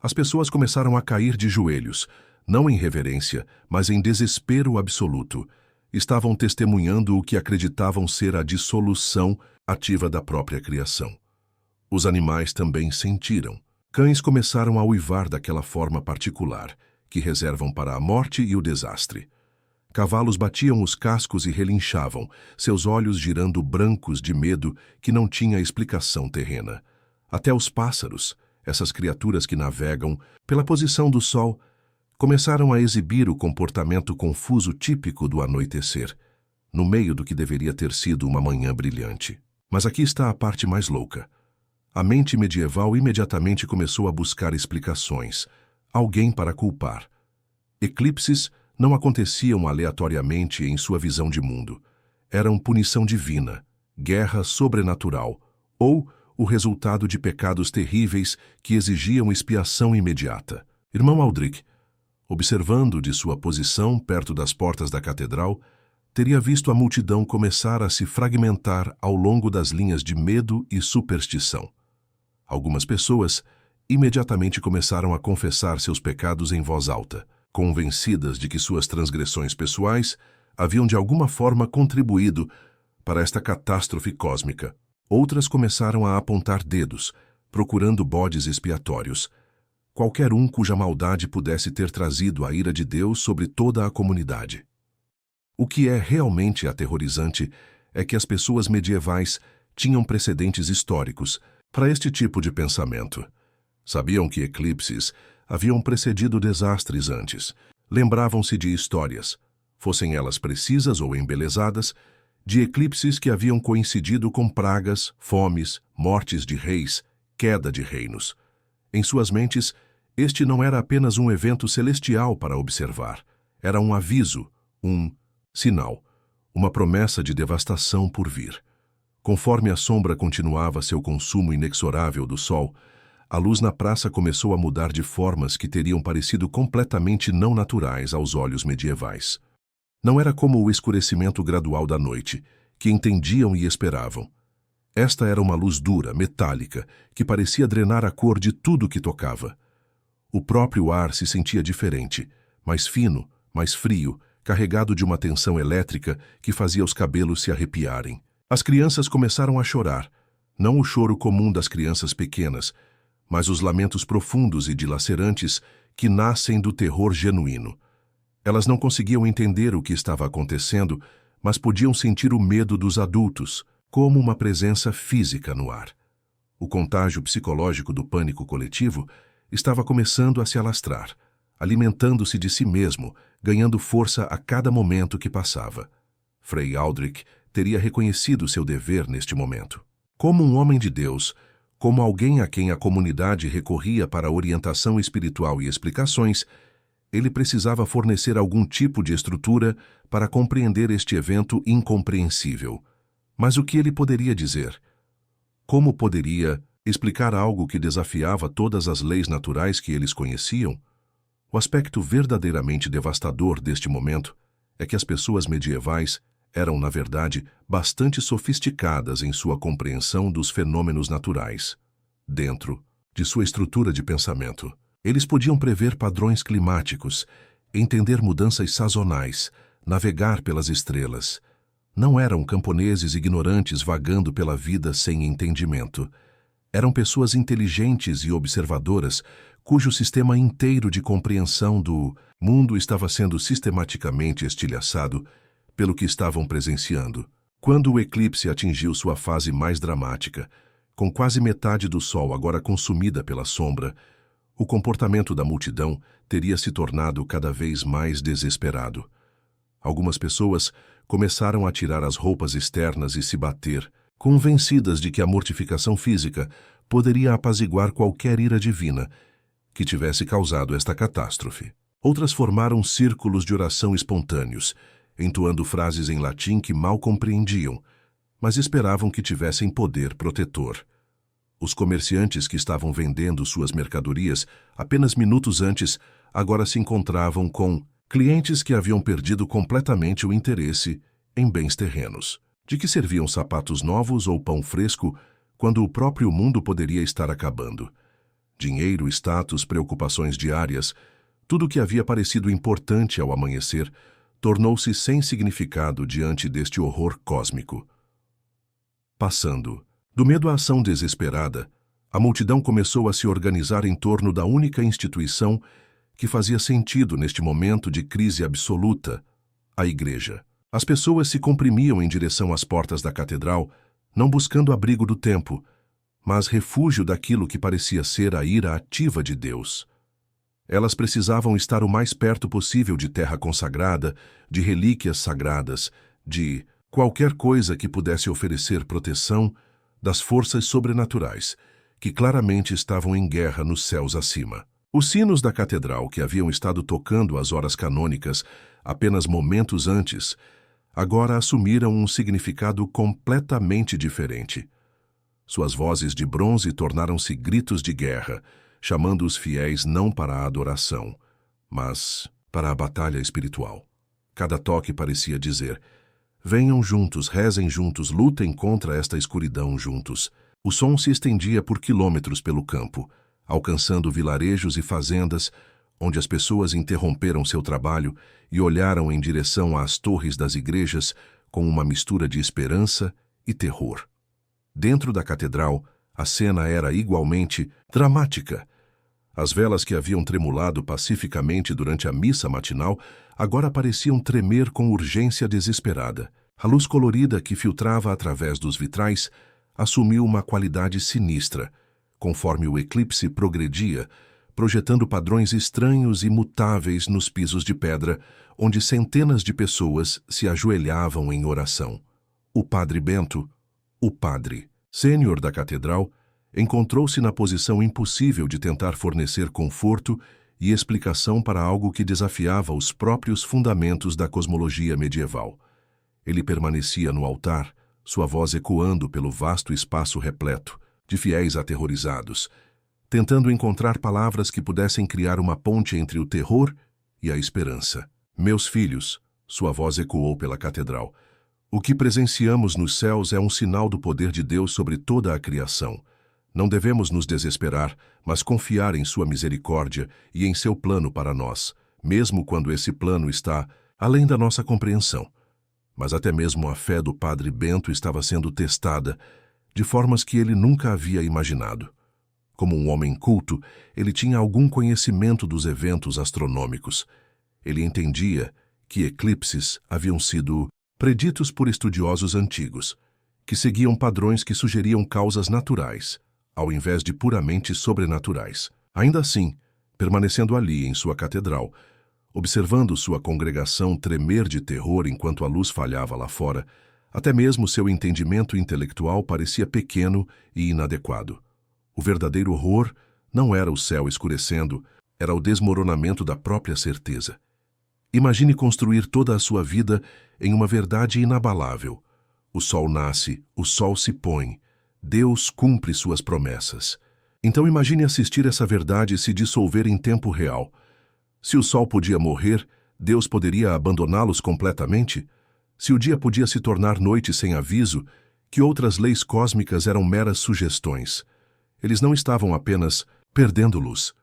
Speaker 1: As pessoas começaram a cair de joelhos, não em reverência, mas em desespero absoluto. Estavam testemunhando o que acreditavam ser a dissolução ativa da própria criação. Os animais também sentiram. Cães começaram a uivar daquela forma particular, que reservam para a morte e o desastre. Cavalos batiam os cascos e relinchavam, seus olhos girando brancos de medo que não tinha explicação terrena. Até os pássaros, essas criaturas que navegam pela posição do sol, começaram a exibir o comportamento confuso típico do anoitecer, no meio do que deveria ter sido uma manhã brilhante. Mas aqui está a parte mais louca. A mente medieval imediatamente começou a buscar explicações, alguém para culpar. Eclipses não aconteciam aleatoriamente em sua visão de mundo. Eram punição divina, guerra sobrenatural, ou o resultado de pecados terríveis que exigiam expiação imediata. Irmão Aldrich, observando de sua posição perto das portas da catedral, teria visto a multidão começar a se fragmentar ao longo das linhas de medo e superstição. Algumas pessoas imediatamente começaram a confessar seus pecados em voz alta, convencidas de que suas transgressões pessoais haviam de alguma forma contribuído para esta catástrofe cósmica. Outras começaram a apontar dedos, procurando bodes expiatórios, qualquer um cuja maldade pudesse ter trazido a ira de Deus sobre toda a comunidade. O que é realmente aterrorizante é que as pessoas medievais tinham precedentes históricos para este tipo de pensamento. Sabiam que eclipses haviam precedido desastres antes. Lembravam-se de histórias, fossem elas precisas ou embelezadas, de eclipses que haviam coincidido com pragas, fomes, mortes de reis, queda de reinos. Em suas mentes, este não era apenas um evento celestial para observar. Era um aviso, um sinal, uma promessa de devastação por vir. Conforme a sombra continuava seu consumo inexorável do sol, a luz na praça começou a mudar de formas que teriam parecido completamente não naturais aos olhos medievais. Não era como o escurecimento gradual da noite, que entendiam e esperavam. Esta era uma luz dura, metálica, que parecia drenar a cor de tudo que tocava. O próprio ar se sentia diferente, mais fino, mais frio, carregado de uma tensão elétrica que fazia os cabelos se arrepiarem. As crianças começaram a chorar, Não o choro comum das crianças pequenas, mas os lamentos profundos e dilacerantes que nascem do terror genuíno. Elas não conseguiam entender o que estava acontecendo, mas podiam sentir o medo dos adultos, como uma presença física no ar. O contágio psicológico do pânico coletivo estava começando a se alastrar, alimentando-se de si mesmo, ganhando força a cada momento que passava. Frei Aldrich teria reconhecido seu dever neste momento. Como um homem de Deus, como alguém a quem a comunidade recorria para orientação espiritual e explicações, ele precisava fornecer algum tipo de estrutura para compreender este evento incompreensível. Mas o que ele poderia dizer? Como poderia explicar algo que desafiava todas as leis naturais que eles conheciam? O aspecto verdadeiramente devastador deste momento é que as pessoas medievais eram, na verdade, bastante sofisticadas em sua compreensão dos fenômenos naturais. Dentro de sua estrutura de pensamento, eles podiam prever padrões climáticos, entender mudanças sazonais, navegar pelas estrelas. Não eram camponeses ignorantes vagando pela vida sem entendimento. Eram pessoas inteligentes e observadoras cujo sistema inteiro de compreensão do mundo estava sendo sistematicamente estilhaçado pelo que estavam presenciando. Quando o eclipse atingiu sua fase mais dramática, com quase metade do sol agora consumida pela sombra, o comportamento da multidão teria se tornado cada vez mais desesperado. Algumas pessoas começaram a tirar as roupas externas e se bater, convencidas de que a mortificação física poderia apaziguar qualquer ira divina que tivesse causado esta catástrofe. Outras formaram círculos de oração espontâneos, entoando frases em latim que mal compreendiam, mas esperavam que tivessem poder protetor. Os comerciantes que estavam vendendo suas mercadorias apenas minutos antes agora se encontravam com clientes que haviam perdido completamente o interesse em bens terrenos. De que serviam sapatos novos ou pão fresco quando o próprio mundo poderia estar acabando? Dinheiro, status, preocupações diárias, tudo o que havia parecido importante ao amanhecer tornou-se sem significado diante deste horror cósmico. Passando do medo à ação desesperada, a multidão começou a se organizar em torno da única instituição que fazia sentido neste momento de crise absoluta, a igreja. As pessoas se comprimiam em direção às portas da catedral, não buscando abrigo do tempo, mas refúgio daquilo que parecia ser a ira ativa de Deus. Elas precisavam estar o mais perto possível de terra consagrada, de relíquias sagradas, de qualquer coisa que pudesse oferecer proteção das forças sobrenaturais, que claramente estavam em guerra nos céus acima. Os sinos da catedral, que haviam estado tocando as horas canônicas apenas momentos antes, agora assumiram um significado completamente diferente. Suas vozes de bronze tornaram-se gritos de guerra, chamando os fiéis não para a adoração, mas para a batalha espiritual. Cada toque parecia dizer: venham juntos, rezem juntos, lutem contra esta escuridão juntos. O som se estendia por quilômetros pelo campo, alcançando vilarejos e fazendas, onde as pessoas interromperam seu trabalho e olharam em direção às torres das igrejas com uma mistura de esperança e terror. Dentro da catedral, a cena era igualmente dramática. As velas que haviam tremulado pacificamente durante a missa matinal agora pareciam tremer com urgência desesperada. A luz colorida que filtrava através dos vitrais assumiu uma qualidade sinistra, conforme o eclipse progredia, projetando padrões estranhos e mutáveis nos pisos de pedra, onde centenas de pessoas se ajoelhavam em oração. O padre Bento, o padre sênior da catedral, encontrou-se na posição impossível de tentar fornecer conforto e explicação para algo que desafiava os próprios fundamentos da cosmologia medieval. Ele permanecia no altar, sua voz ecoando pelo vasto espaço repleto de fiéis aterrorizados, tentando encontrar palavras que pudessem criar uma ponte entre o terror e a esperança. Meus filhos, sua voz ecoou pela catedral, o que presenciamos nos céus é um sinal do poder de Deus sobre toda a criação. Não devemos nos desesperar, mas confiar em sua misericórdia e em seu plano para nós, mesmo quando esse plano está além da nossa compreensão. Mas até mesmo a fé do padre Bento estava sendo testada, de formas que ele nunca havia imaginado. Como um homem culto, ele tinha algum conhecimento dos eventos astronômicos. Ele entendia que eclipses haviam sido preditos por estudiosos antigos, que seguiam padrões que sugeriam causas naturais, ao invés de puramente sobrenaturais. Ainda assim, permanecendo ali em sua catedral, observando sua congregação tremer de terror enquanto a luz falhava lá fora, até mesmo seu entendimento intelectual parecia pequeno e inadequado. O verdadeiro horror não era o céu escurecendo, era o desmoronamento da própria certeza. Imagine construir toda a sua vida em uma verdade inabalável. O sol nasce, o sol se põe. Deus cumpre suas promessas. Então imagine assistir essa verdade se dissolver em tempo real. Se o sol podia morrer, Deus poderia abandoná-los completamente? Se o dia podia se tornar noite sem aviso, que outras leis cósmicas eram meras sugestões? Eles não estavam apenas perdendo luz.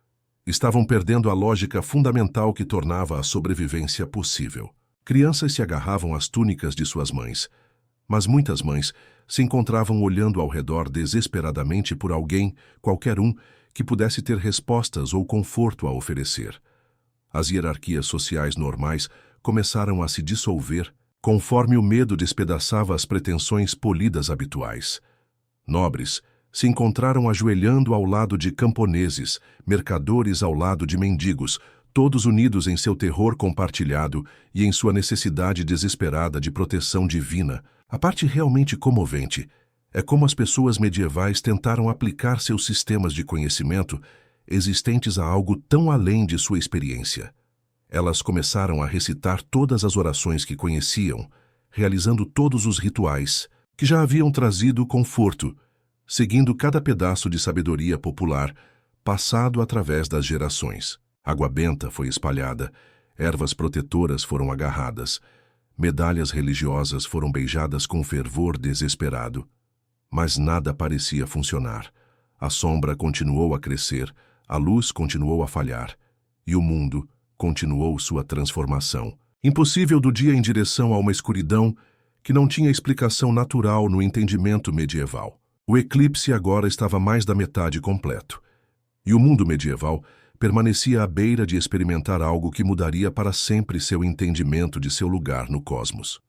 Speaker 1: Estavam perdendo a lógica fundamental que tornava a sobrevivência possível. Crianças se agarravam às túnicas de suas mães, mas muitas mães se encontravam olhando ao redor desesperadamente por alguém, qualquer um, que pudesse ter respostas ou conforto a oferecer. As hierarquias sociais normais começaram a se dissolver conforme o medo despedaçava as pretensões polidas habituais. Nobres se encontraram ajoelhando ao lado de camponeses, mercadores ao lado de mendigos, todos unidos em seu terror compartilhado e em sua necessidade desesperada de proteção divina. A parte realmente comovente é como as pessoas medievais tentaram aplicar seus sistemas de conhecimento existentes a algo tão além de sua experiência. Elas começaram a recitar todas as orações que conheciam, realizando todos os rituais que já haviam trazido conforto, seguindo cada pedaço de sabedoria popular passado através das gerações. Água benta foi espalhada, ervas protetoras foram agarradas, medalhas religiosas foram beijadas com fervor desesperado. Mas nada parecia funcionar. A sombra continuou a crescer, a luz continuou a falhar, e o mundo continuou sua transformação. Impossível do dia em direção a uma escuridão que não tinha explicação natural no entendimento medieval. O eclipse agora estava mais da metade completo, e o mundo medieval permanecia à beira de experimentar algo que mudaria para sempre seu entendimento de seu lugar no cosmos.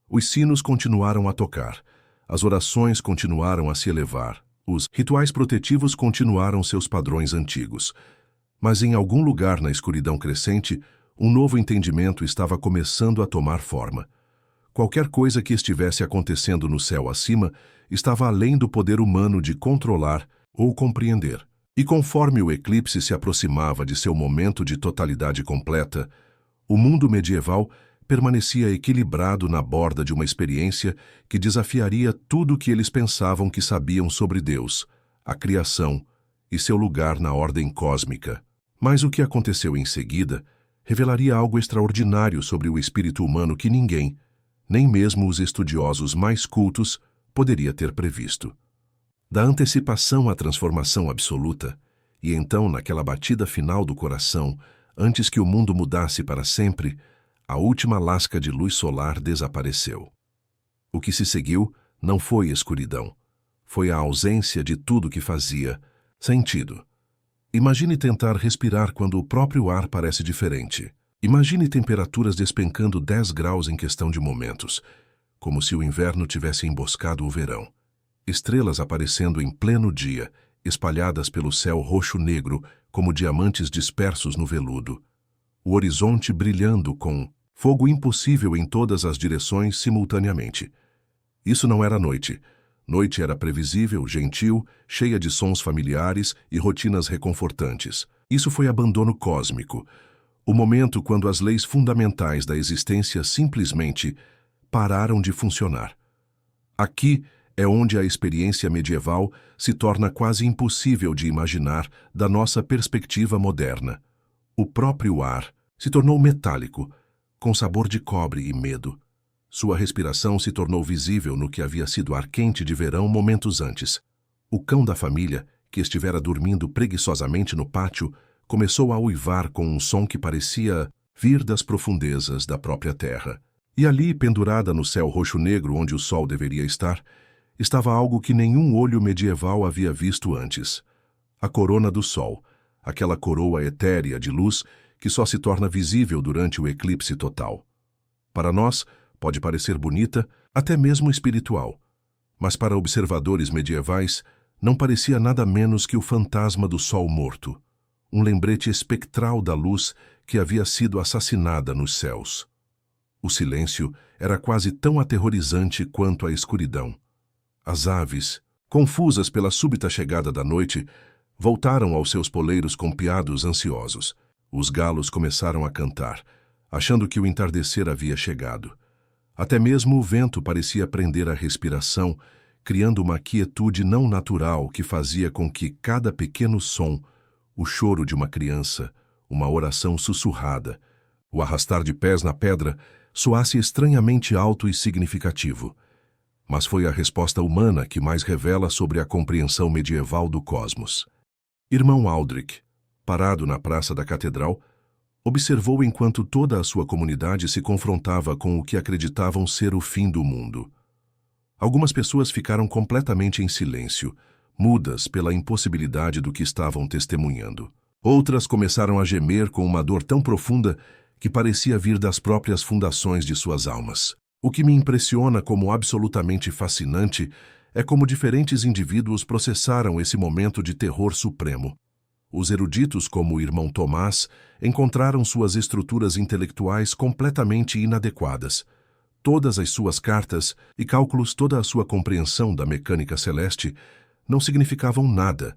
Speaker 1: Os sinos continuaram a tocar, as orações continuaram a se elevar, os rituais protetivos continuaram seus padrões antigos. Mas em algum lugar na escuridão crescente, um novo entendimento estava começando a tomar forma. Qualquer coisa que estivesse acontecendo no céu acima estava além do poder humano de controlar ou compreender. E conforme o eclipse se aproximava de seu momento de totalidade completa, o mundo medieval permanecia equilibrado na borda de uma experiência que desafiaria tudo o que eles pensavam que sabiam sobre Deus, a criação e seu lugar na ordem cósmica. Mas o que aconteceu em seguida revelaria algo extraordinário sobre o espírito humano que ninguém, nem mesmo os estudiosos mais cultos, poderia ter previsto. Da antecipação à transformação absoluta, e então naquela batida final do coração, antes que o mundo mudasse para sempre, a última lasca de luz solar desapareceu. O que se seguiu não foi escuridão, foi a ausência de tudo que fazia sentido. Imagine tentar respirar quando o próprio ar parece diferente. Imagine temperaturas despencando 10 graus em questão de momentos, como se o inverno tivesse emboscado o verão. Estrelas aparecendo em pleno dia, espalhadas pelo céu roxo-negro como diamantes dispersos no veludo. O horizonte brilhando com fogo impossível em todas as direções simultaneamente. Isso não era noite. Noite era previsível, gentil, cheia de sons familiares e rotinas reconfortantes. Isso foi abandono cósmico, o momento quando as leis fundamentais da existência simplesmente pararam de funcionar. Aqui é onde a experiência medieval se torna quase impossível de imaginar da nossa perspectiva moderna. O próprio ar se tornou metálico, com sabor de cobre e medo. Sua respiração se tornou visível no que havia sido ar quente de verão momentos antes. O cão da família, que estivera dormindo preguiçosamente no pátio, começou a uivar com um som que parecia vir das profundezas da própria terra. E ali, pendurada no céu roxo-negro onde o sol deveria estar, estava algo que nenhum olho medieval havia visto antes. A corona do Sol, aquela coroa etérea de luz que só se torna visível durante o eclipse total. Para nós, pode parecer bonita, até mesmo espiritual, mas para observadores medievais, não parecia nada menos que o fantasma do Sol morto, um lembrete espectral da luz que havia sido assassinada nos céus. O silêncio era quase tão aterrorizante quanto a escuridão. As aves, confusas pela súbita chegada da noite, voltaram aos seus poleiros com piados ansiosos. Os galos começaram a cantar, achando que o entardecer havia chegado. Até mesmo o vento parecia prender a respiração, criando uma quietude não natural que fazia com que cada pequeno som, o choro de uma criança, uma oração sussurrada, o arrastar de pés na pedra, soasse estranhamente alto e significativo. Mas foi a resposta humana que mais revela sobre a compreensão medieval do cosmos. Irmão Aldrich, parado na praça da catedral, observou enquanto toda a sua comunidade se confrontava com o que acreditavam ser o fim do mundo. Algumas pessoas ficaram completamente em silêncio, mudas pela impossibilidade do que estavam testemunhando. Outras começaram a gemer com uma dor tão profunda que parecia vir das próprias fundações de suas almas. O que me impressiona como absolutamente fascinante é como diferentes indivíduos processaram esse momento de terror supremo. Os eruditos, como o irmão Tomás, encontraram suas estruturas intelectuais completamente inadequadas. Todas as suas cartas e cálculos, toda a sua compreensão da mecânica celeste não significavam nada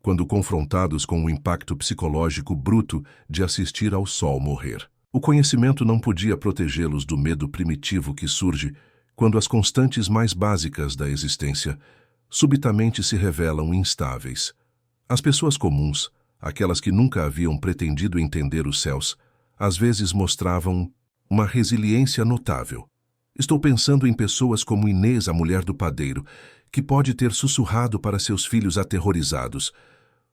Speaker 1: quando confrontados com o impacto psicológico bruto de assistir ao Sol morrer. O conhecimento não podia protegê-los do medo primitivo que surge quando as constantes mais básicas da existência subitamente se revelam instáveis. As pessoas comuns, aquelas que nunca haviam pretendido entender os céus, às vezes mostravam uma resiliência notável. Estou pensando em pessoas como Inês, a mulher do padeiro, que pode ter sussurrado para seus filhos aterrorizados: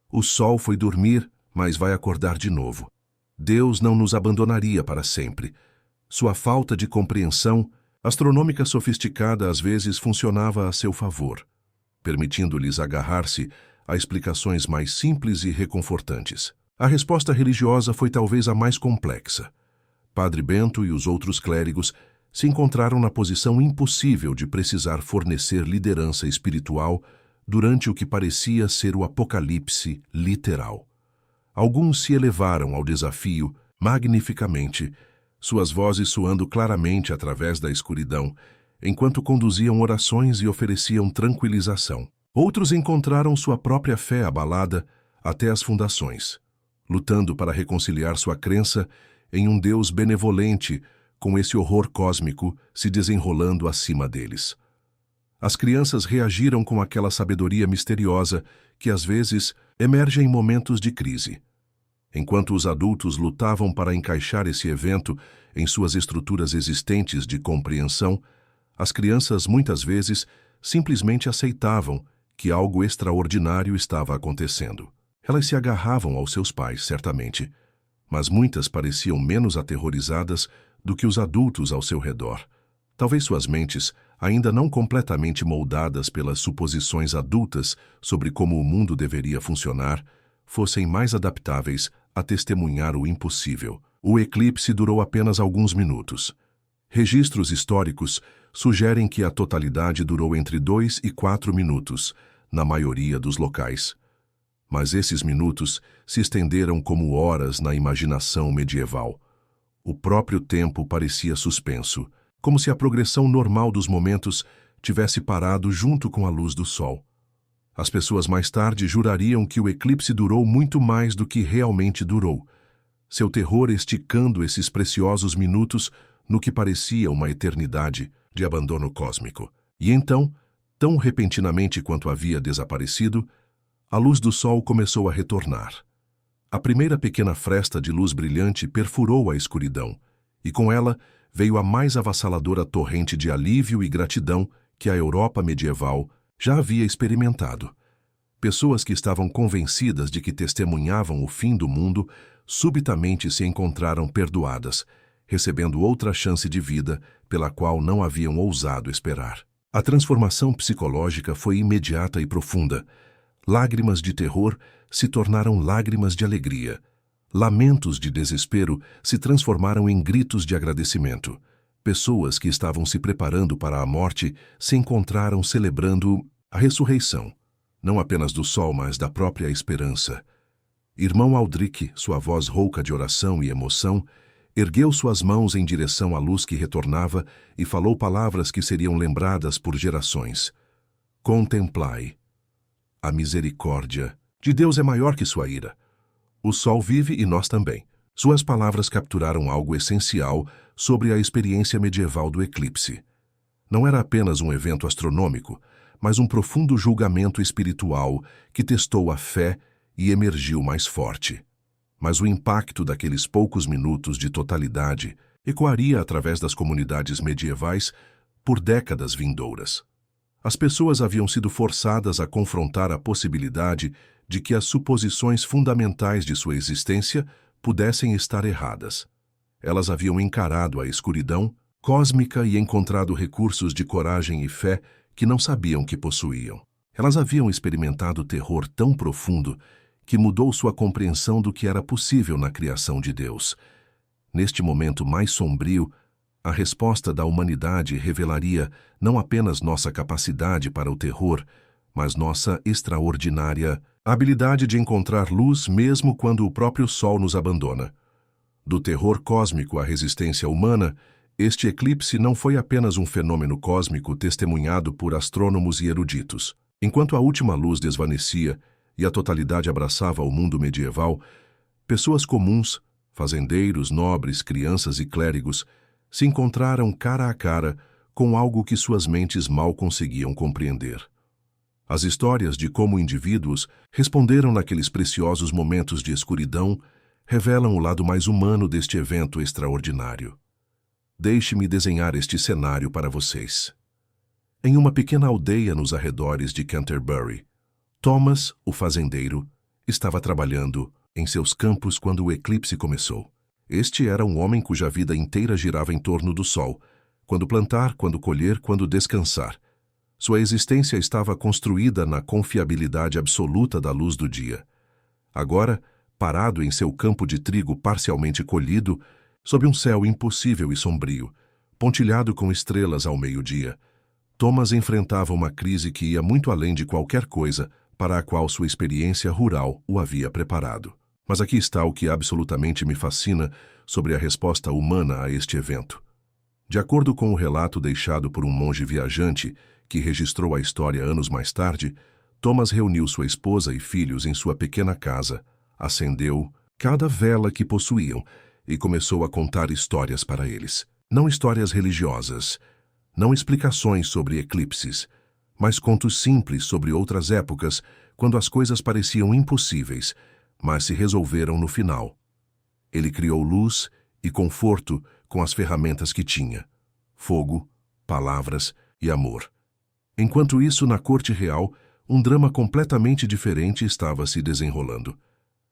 Speaker 1: "O sol foi dormir, mas vai acordar de novo." Deus não nos abandonaria para sempre. Sua falta de compreensão astronômica sofisticada às vezes funcionava a seu favor, permitindo-lhes agarrar-se a explicações mais simples e reconfortantes. A resposta religiosa foi talvez a mais complexa. Padre Bento e os outros clérigos se encontraram na posição impossível de precisar fornecer liderança espiritual durante o que parecia ser o apocalipse literal. Alguns se elevaram ao desafio magnificamente, suas vozes soando claramente através da escuridão, enquanto conduziam orações e ofereciam tranquilização. Outros encontraram sua própria fé abalada até as fundações, lutando para reconciliar sua crença em um Deus benevolente com esse horror cósmico se desenrolando acima deles. As crianças reagiram com aquela sabedoria misteriosa que às vezes emerge em momentos de crise. Enquanto os adultos lutavam para encaixar esse evento em suas estruturas existentes de compreensão, as crianças muitas vezes simplesmente aceitavam que algo extraordinário estava acontecendo. Elas se agarravam aos seus pais, certamente, mas muitas pareciam menos aterrorizadas do que os adultos ao seu redor. Talvez suas mentes, ainda não completamente moldadas pelas suposições adultas sobre como o mundo deveria funcionar, fossem mais adaptáveis a testemunhar o impossível. O eclipse durou apenas alguns minutos. Registros históricos sugerem que a totalidade durou entre 2 e 4 minutos, na maioria dos locais. Mas esses minutos se estenderam como horas na imaginação medieval. O próprio tempo parecia suspenso, como se a progressão normal dos momentos tivesse parado junto com a luz do sol. As pessoas mais tarde jurariam que o eclipse durou muito mais do que realmente durou, seu terror esticando esses preciosos minutos no que parecia uma eternidade de abandono cósmico. E então, tão repentinamente quanto havia desaparecido, a luz do sol começou a retornar. A primeira pequena fresta de luz brilhante perfurou a escuridão, e com ela veio a mais avassaladora torrente de alívio e gratidão que a Europa medieval já havia experimentado. Pessoas que estavam convencidas de que testemunhavam o fim do mundo subitamente se encontraram perdoadas, recebendo outra chance de vida pela qual não haviam ousado esperar. A transformação psicológica foi imediata e profunda. Lágrimas de terror se tornaram lágrimas de alegria. Lamentos de desespero se transformaram em gritos de agradecimento. Pessoas que estavam se preparando para a morte se encontraram celebrando a ressurreição, não apenas do sol, mas da própria esperança. Irmão Aldrich, sua voz rouca de oração e emoção, ergueu suas mãos em direção à luz que retornava e falou palavras que seriam lembradas por gerações. Contemplai. A misericórdia de Deus é maior que sua ira. O sol vive e nós também. Suas palavras capturaram algo essencial sobre a experiência medieval do eclipse. Não era apenas um evento astronômico, mas um profundo julgamento espiritual que testou a fé e emergiu mais forte. Mas o impacto daqueles poucos minutos de totalidade ecoaria através das comunidades medievais por décadas vindouras. As pessoas haviam sido forçadas a confrontar a possibilidade de que as suposições fundamentais de sua existência pudessem estar erradas. Elas haviam encarado a escuridão cósmica e encontrado recursos de coragem e fé que não sabiam que possuíam. Elas haviam experimentado terror tão profundo que mudou sua compreensão do que era possível na criação de Deus. Neste momento mais sombrio, a resposta da humanidade revelaria não apenas nossa capacidade para o terror, mas nossa extraordinária habilidade de encontrar luz mesmo quando o próprio sol nos abandona. Do terror cósmico à resistência humana, este eclipse não foi apenas um fenômeno cósmico testemunhado por astrônomos e eruditos. Enquanto a última luz desvanecia e a totalidade abraçava o mundo medieval, pessoas comuns, fazendeiros, nobres, crianças e clérigos, se encontraram cara a cara com algo que suas mentes mal conseguiam compreender. As histórias de como indivíduos responderam naqueles preciosos momentos de escuridão revelam o lado mais humano deste evento extraordinário. Deixe-me desenhar este cenário para vocês. Em uma pequena aldeia nos arredores de Canterbury, Thomas, o fazendeiro, estava trabalhando em seus campos quando o eclipse começou. Este era um homem cuja vida inteira girava em torno do sol, quando plantar, quando colher, quando descansar. Sua existência estava construída na confiabilidade absoluta da luz do dia. Agora, parado em seu campo de trigo parcialmente colhido, sob um céu impossível e sombrio, pontilhado com estrelas ao meio-dia, Thomas enfrentava uma crise que ia muito além de qualquer coisa para a qual sua experiência rural o havia preparado. Mas aqui está o que absolutamente me fascina sobre a resposta humana a este evento. De acordo com o relato deixado por um monge viajante que registrou a história anos mais tarde, Thomas reuniu sua esposa e filhos em sua pequena casa, acendeu cada vela que possuíam e começou a contar histórias para eles. Não histórias religiosas, não explicações sobre eclipses, mas contos simples sobre outras épocas, quando as coisas pareciam impossíveis, mas se resolveram no final. Ele criou luz e conforto com as ferramentas que tinha: fogo, palavras e amor. Enquanto isso, na corte real, um drama completamente diferente estava se desenrolando.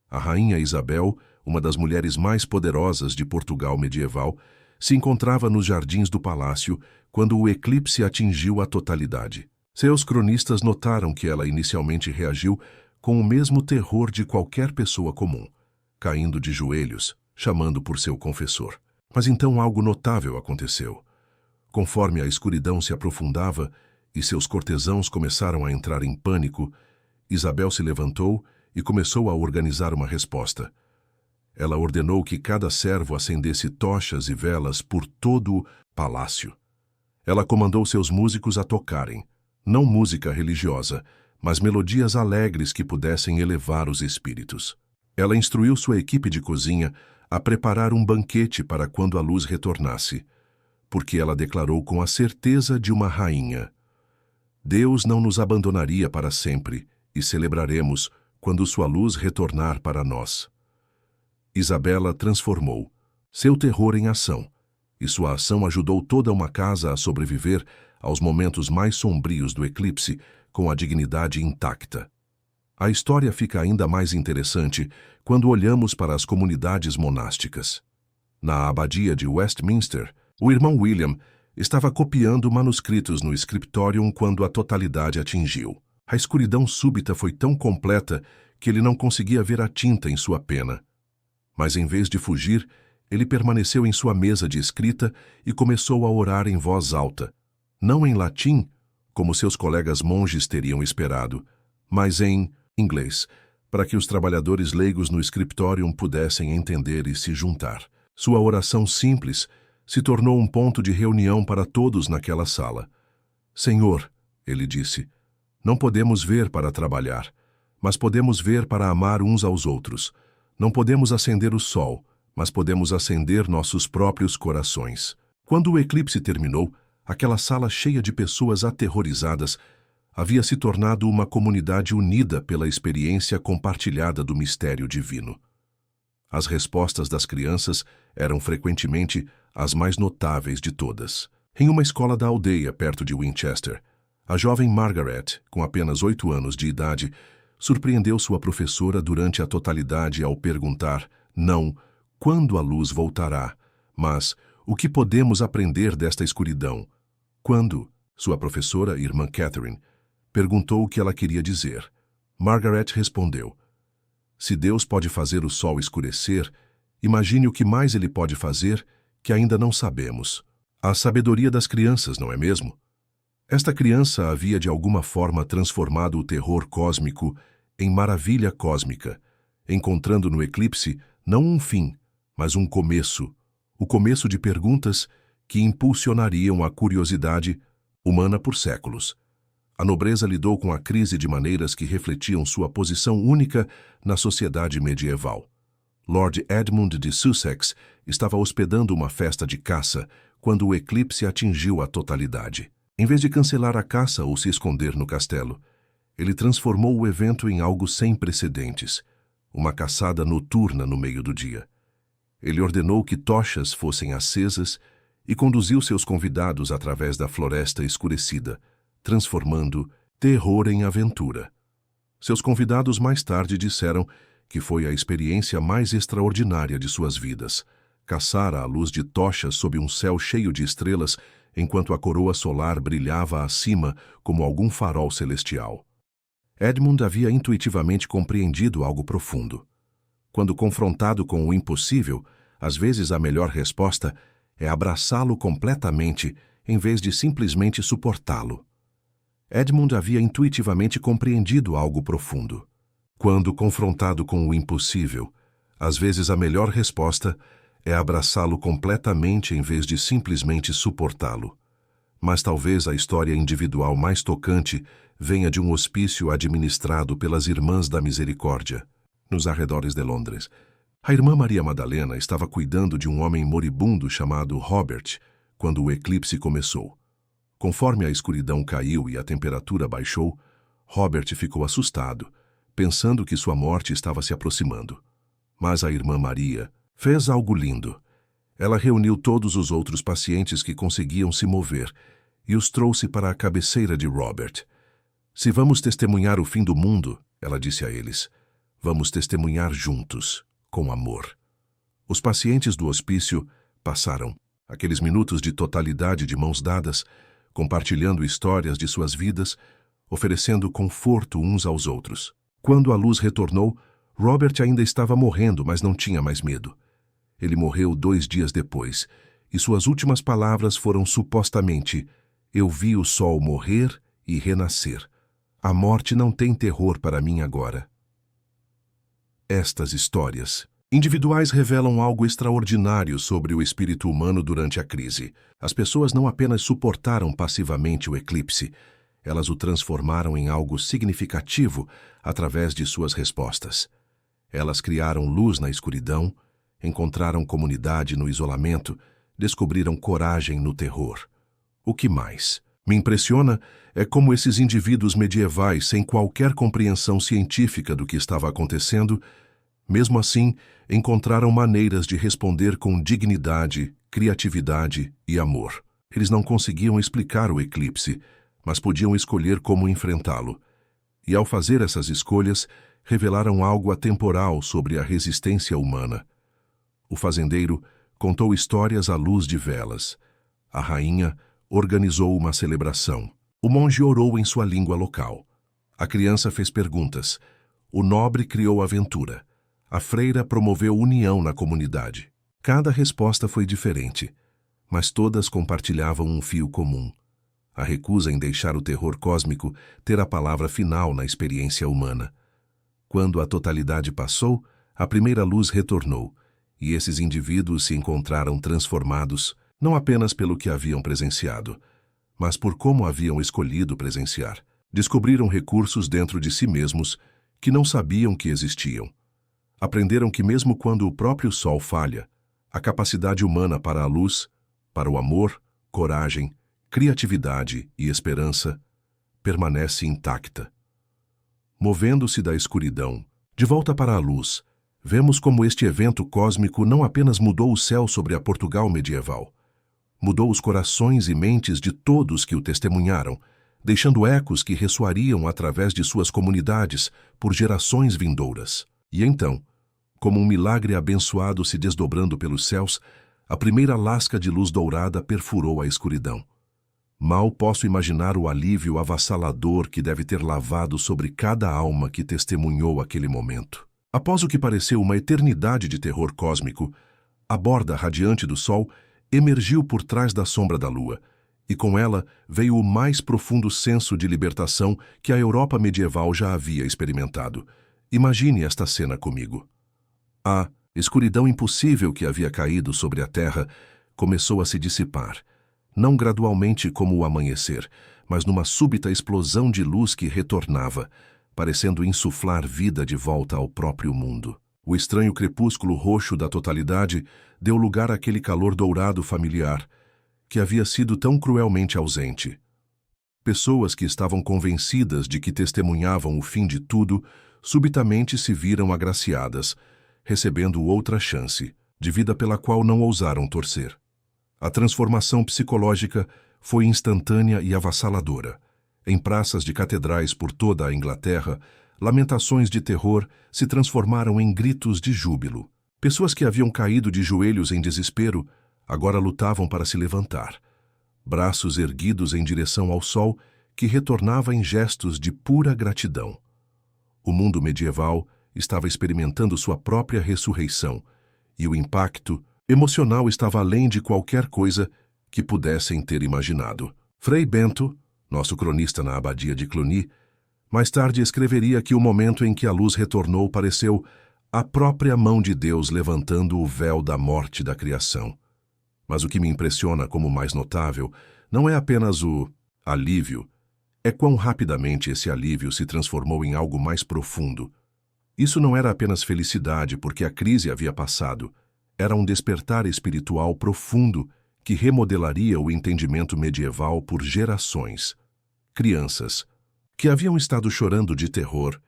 Speaker 1: A rainha Isabel, uma das mulheres mais poderosas de Portugal medieval, se encontrava nos jardins do palácio quando o eclipse atingiu a totalidade. Seus cronistas notaram que ela inicialmente reagiu com o mesmo terror de qualquer pessoa comum, caindo de joelhos, chamando por seu confessor. Mas então algo notável aconteceu. Conforme a escuridão se aprofundava e seus cortesãos começaram a entrar em pânico, Isabel se levantou e começou a organizar uma resposta. Ela ordenou que cada servo acendesse tochas e velas por todo o palácio. Ela comandou seus músicos a tocarem, não música religiosa, mas melodias alegres que pudessem elevar os espíritos. Ela instruiu sua equipe de cozinha a preparar um banquete para quando a luz retornasse, porque ela declarou com a certeza de uma rainha: Deus não nos abandonaria para sempre e celebraremos quando sua luz retornar para nós. Isabela transformou seu terror em ação, e sua ação ajudou toda uma casa a sobreviver aos momentos mais sombrios do eclipse com a dignidade intacta. A história fica ainda mais interessante quando olhamos para as comunidades monásticas. Na abadia de Westminster, o irmão William Estava copiando manuscritos no Scriptorium quando a totalidade atingiu. A escuridão súbita foi tão completa que ele não conseguia ver a tinta em sua pena. Mas em vez de fugir, ele permaneceu em sua mesa de escrita e começou a orar em voz alta. Não em latim, como seus colegas monges teriam esperado, mas em inglês, para que os trabalhadores leigos no Scriptorium pudessem entender e se juntar. Sua oração simples se tornou um ponto de reunião para todos naquela sala. Senhor, ele disse, não podemos ver para trabalhar, mas podemos ver para amar uns aos outros. Não podemos acender o sol, mas podemos acender nossos próprios corações. Quando o eclipse terminou, aquela sala cheia de pessoas aterrorizadas havia se tornado uma comunidade unida pela experiência compartilhada do mistério divino. As respostas das crianças eram frequentemente as mais notáveis de todas. Em uma escola da aldeia perto de Winchester, a jovem Margaret, com apenas 8 anos de idade, surpreendeu sua professora durante a totalidade ao perguntar, não quando a luz voltará, mas o que podemos aprender desta escuridão? Quando, sua professora, irmã Catherine, perguntou o que ela queria dizer. Margaret respondeu, se Deus pode fazer o sol escurecer, imagine o que mais ele pode fazer que ainda não sabemos. A sabedoria das crianças, não é mesmo? Esta criança havia de alguma forma transformado o terror cósmico em maravilha cósmica, encontrando no eclipse não um fim, mas um começo, o começo de perguntas que impulsionariam a curiosidade humana por séculos. A nobreza lidou com a crise de maneiras que refletiam sua posição única na sociedade medieval. Lord Edmund de Sussex estava hospedando uma festa de caça quando o eclipse atingiu a totalidade. Em vez de cancelar a caça ou se esconder no castelo, ele transformou o evento em algo sem precedentes, uma caçada noturna no meio do dia. Ele ordenou que tochas fossem acesas e conduziu seus convidados através da floresta escurecida, transformando terror em aventura. Seus convidados mais tarde disseram que foi a experiência mais extraordinária de suas vidas, caçar à luz de tochas sob um céu cheio de estrelas enquanto a coroa solar brilhava acima como algum farol celestial. Edmund havia intuitivamente compreendido algo profundo. Quando confrontado com o impossível, às vezes a melhor resposta é abraçá-lo completamente em vez de simplesmente suportá-lo. Edmund havia intuitivamente compreendido algo profundo. Quando confrontado com o impossível, às vezes a melhor resposta é abraçá-lo completamente em vez de simplesmente suportá-lo. Mas talvez a história individual mais tocante venha de um hospício administrado pelas Irmãs da Misericórdia, nos arredores de Londres. A irmã Maria Madalena estava cuidando de um homem moribundo chamado Robert quando o eclipse começou. Conforme a escuridão caiu e a temperatura baixou, Robert ficou assustado, pensando que sua morte estava se aproximando. Mas a irmã Maria fez algo lindo. Ela reuniu todos os outros pacientes que conseguiam se mover e os trouxe para a cabeceira de Robert. Se vamos testemunhar o fim do mundo, ela disse a eles, vamos testemunhar juntos, com amor. Os pacientes do hospício passaram aqueles minutos de totalidade de mãos dadas, compartilhando histórias de suas vidas, oferecendo conforto uns aos outros. Quando a luz retornou, Robert ainda estava morrendo, mas não tinha mais medo. Ele morreu 2 dias depois, e suas últimas palavras foram supostamente: eu vi o sol morrer e renascer. A morte não tem terror para mim agora. Estas histórias individuais revelam algo extraordinário sobre o espírito humano durante a crise. As pessoas não apenas suportaram passivamente o eclipse, elas o transformaram em algo significativo através de suas respostas. Elas criaram luz na escuridão, encontraram comunidade no isolamento, descobriram coragem no terror. O que mais me impressiona é como esses indivíduos medievais, sem qualquer compreensão científica do que estava acontecendo, mesmo assim, encontraram maneiras de responder com dignidade, criatividade e amor. Eles não conseguiam explicar o eclipse, mas podiam escolher como enfrentá-lo. E ao fazer essas escolhas, revelaram algo atemporal sobre a resistência humana. O fazendeiro contou histórias à luz de velas. A rainha organizou uma celebração. O monge orou em sua língua local. A criança fez perguntas. O nobre criou aventura. A freira promoveu união na comunidade. Cada resposta foi diferente, mas todas compartilhavam um fio comum: a recusa em deixar o terror cósmico ter a palavra final na experiência humana. Quando a totalidade passou, a primeira luz retornou, e esses indivíduos se encontraram transformados, não apenas pelo que haviam presenciado, mas por como haviam escolhido presenciar. Descobriram recursos dentro de si mesmos que não sabiam que existiam. Aprenderam que mesmo quando o próprio sol falha, a capacidade humana para a luz, para o amor, coragem, criatividade e esperança permanece intacta. Movendo-se da escuridão, de volta para a luz, vemos como este evento cósmico não apenas mudou o céu sobre a Portugal medieval, mudou os corações e mentes de todos que o testemunharam, deixando ecos que ressoariam através de suas comunidades por gerações vindouras. E então, como um milagre abençoado se desdobrando pelos céus, a primeira lasca de luz dourada perfurou a escuridão. Mal posso imaginar o alívio avassalador que deve ter lavado sobre cada alma que testemunhou aquele momento. Após o que pareceu uma eternidade de terror cósmico, a borda radiante do sol emergiu por trás da sombra da lua, e com ela veio o mais profundo senso de libertação que a Europa medieval já havia experimentado. Imagine esta cena comigo. A escuridão impossível que havia caído sobre a terra começou a se dissipar, não gradualmente como o amanhecer, mas numa súbita explosão de luz que retornava, parecendo insuflar vida de volta ao próprio mundo. O estranho crepúsculo roxo da totalidade deu lugar àquele calor dourado familiar, que havia sido tão cruelmente ausente. Pessoas que estavam convencidas de que testemunhavam o fim de tudo, subitamente se viram agraciadas, recebendo outra chance, de vida pela qual não ousaram torcer. A transformação psicológica foi instantânea e avassaladora. Em praças de catedrais por toda a Inglaterra, lamentações de terror se transformaram em gritos de júbilo. Pessoas que haviam caído de joelhos em desespero agora lutavam para se levantar, braços erguidos em direção ao sol que retornava em gestos de pura gratidão. O mundo medieval estava experimentando sua própria ressurreição, e o impacto emocional estava além de qualquer coisa que pudessem ter imaginado. Frei Bento, nosso cronista na abadia de Cluny, mais tarde escreveria que o momento em que a luz retornou pareceu a própria mão de Deus levantando o véu da morte da criação. Mas o que me impressiona como mais notável não é apenas o alívio, é quão rapidamente esse alívio se transformou em algo mais profundo. Isso não era apenas felicidade porque a crise havia passado, era um despertar espiritual profundo que remodelaria o entendimento medieval por gerações. Crianças, que haviam estado chorando de terror,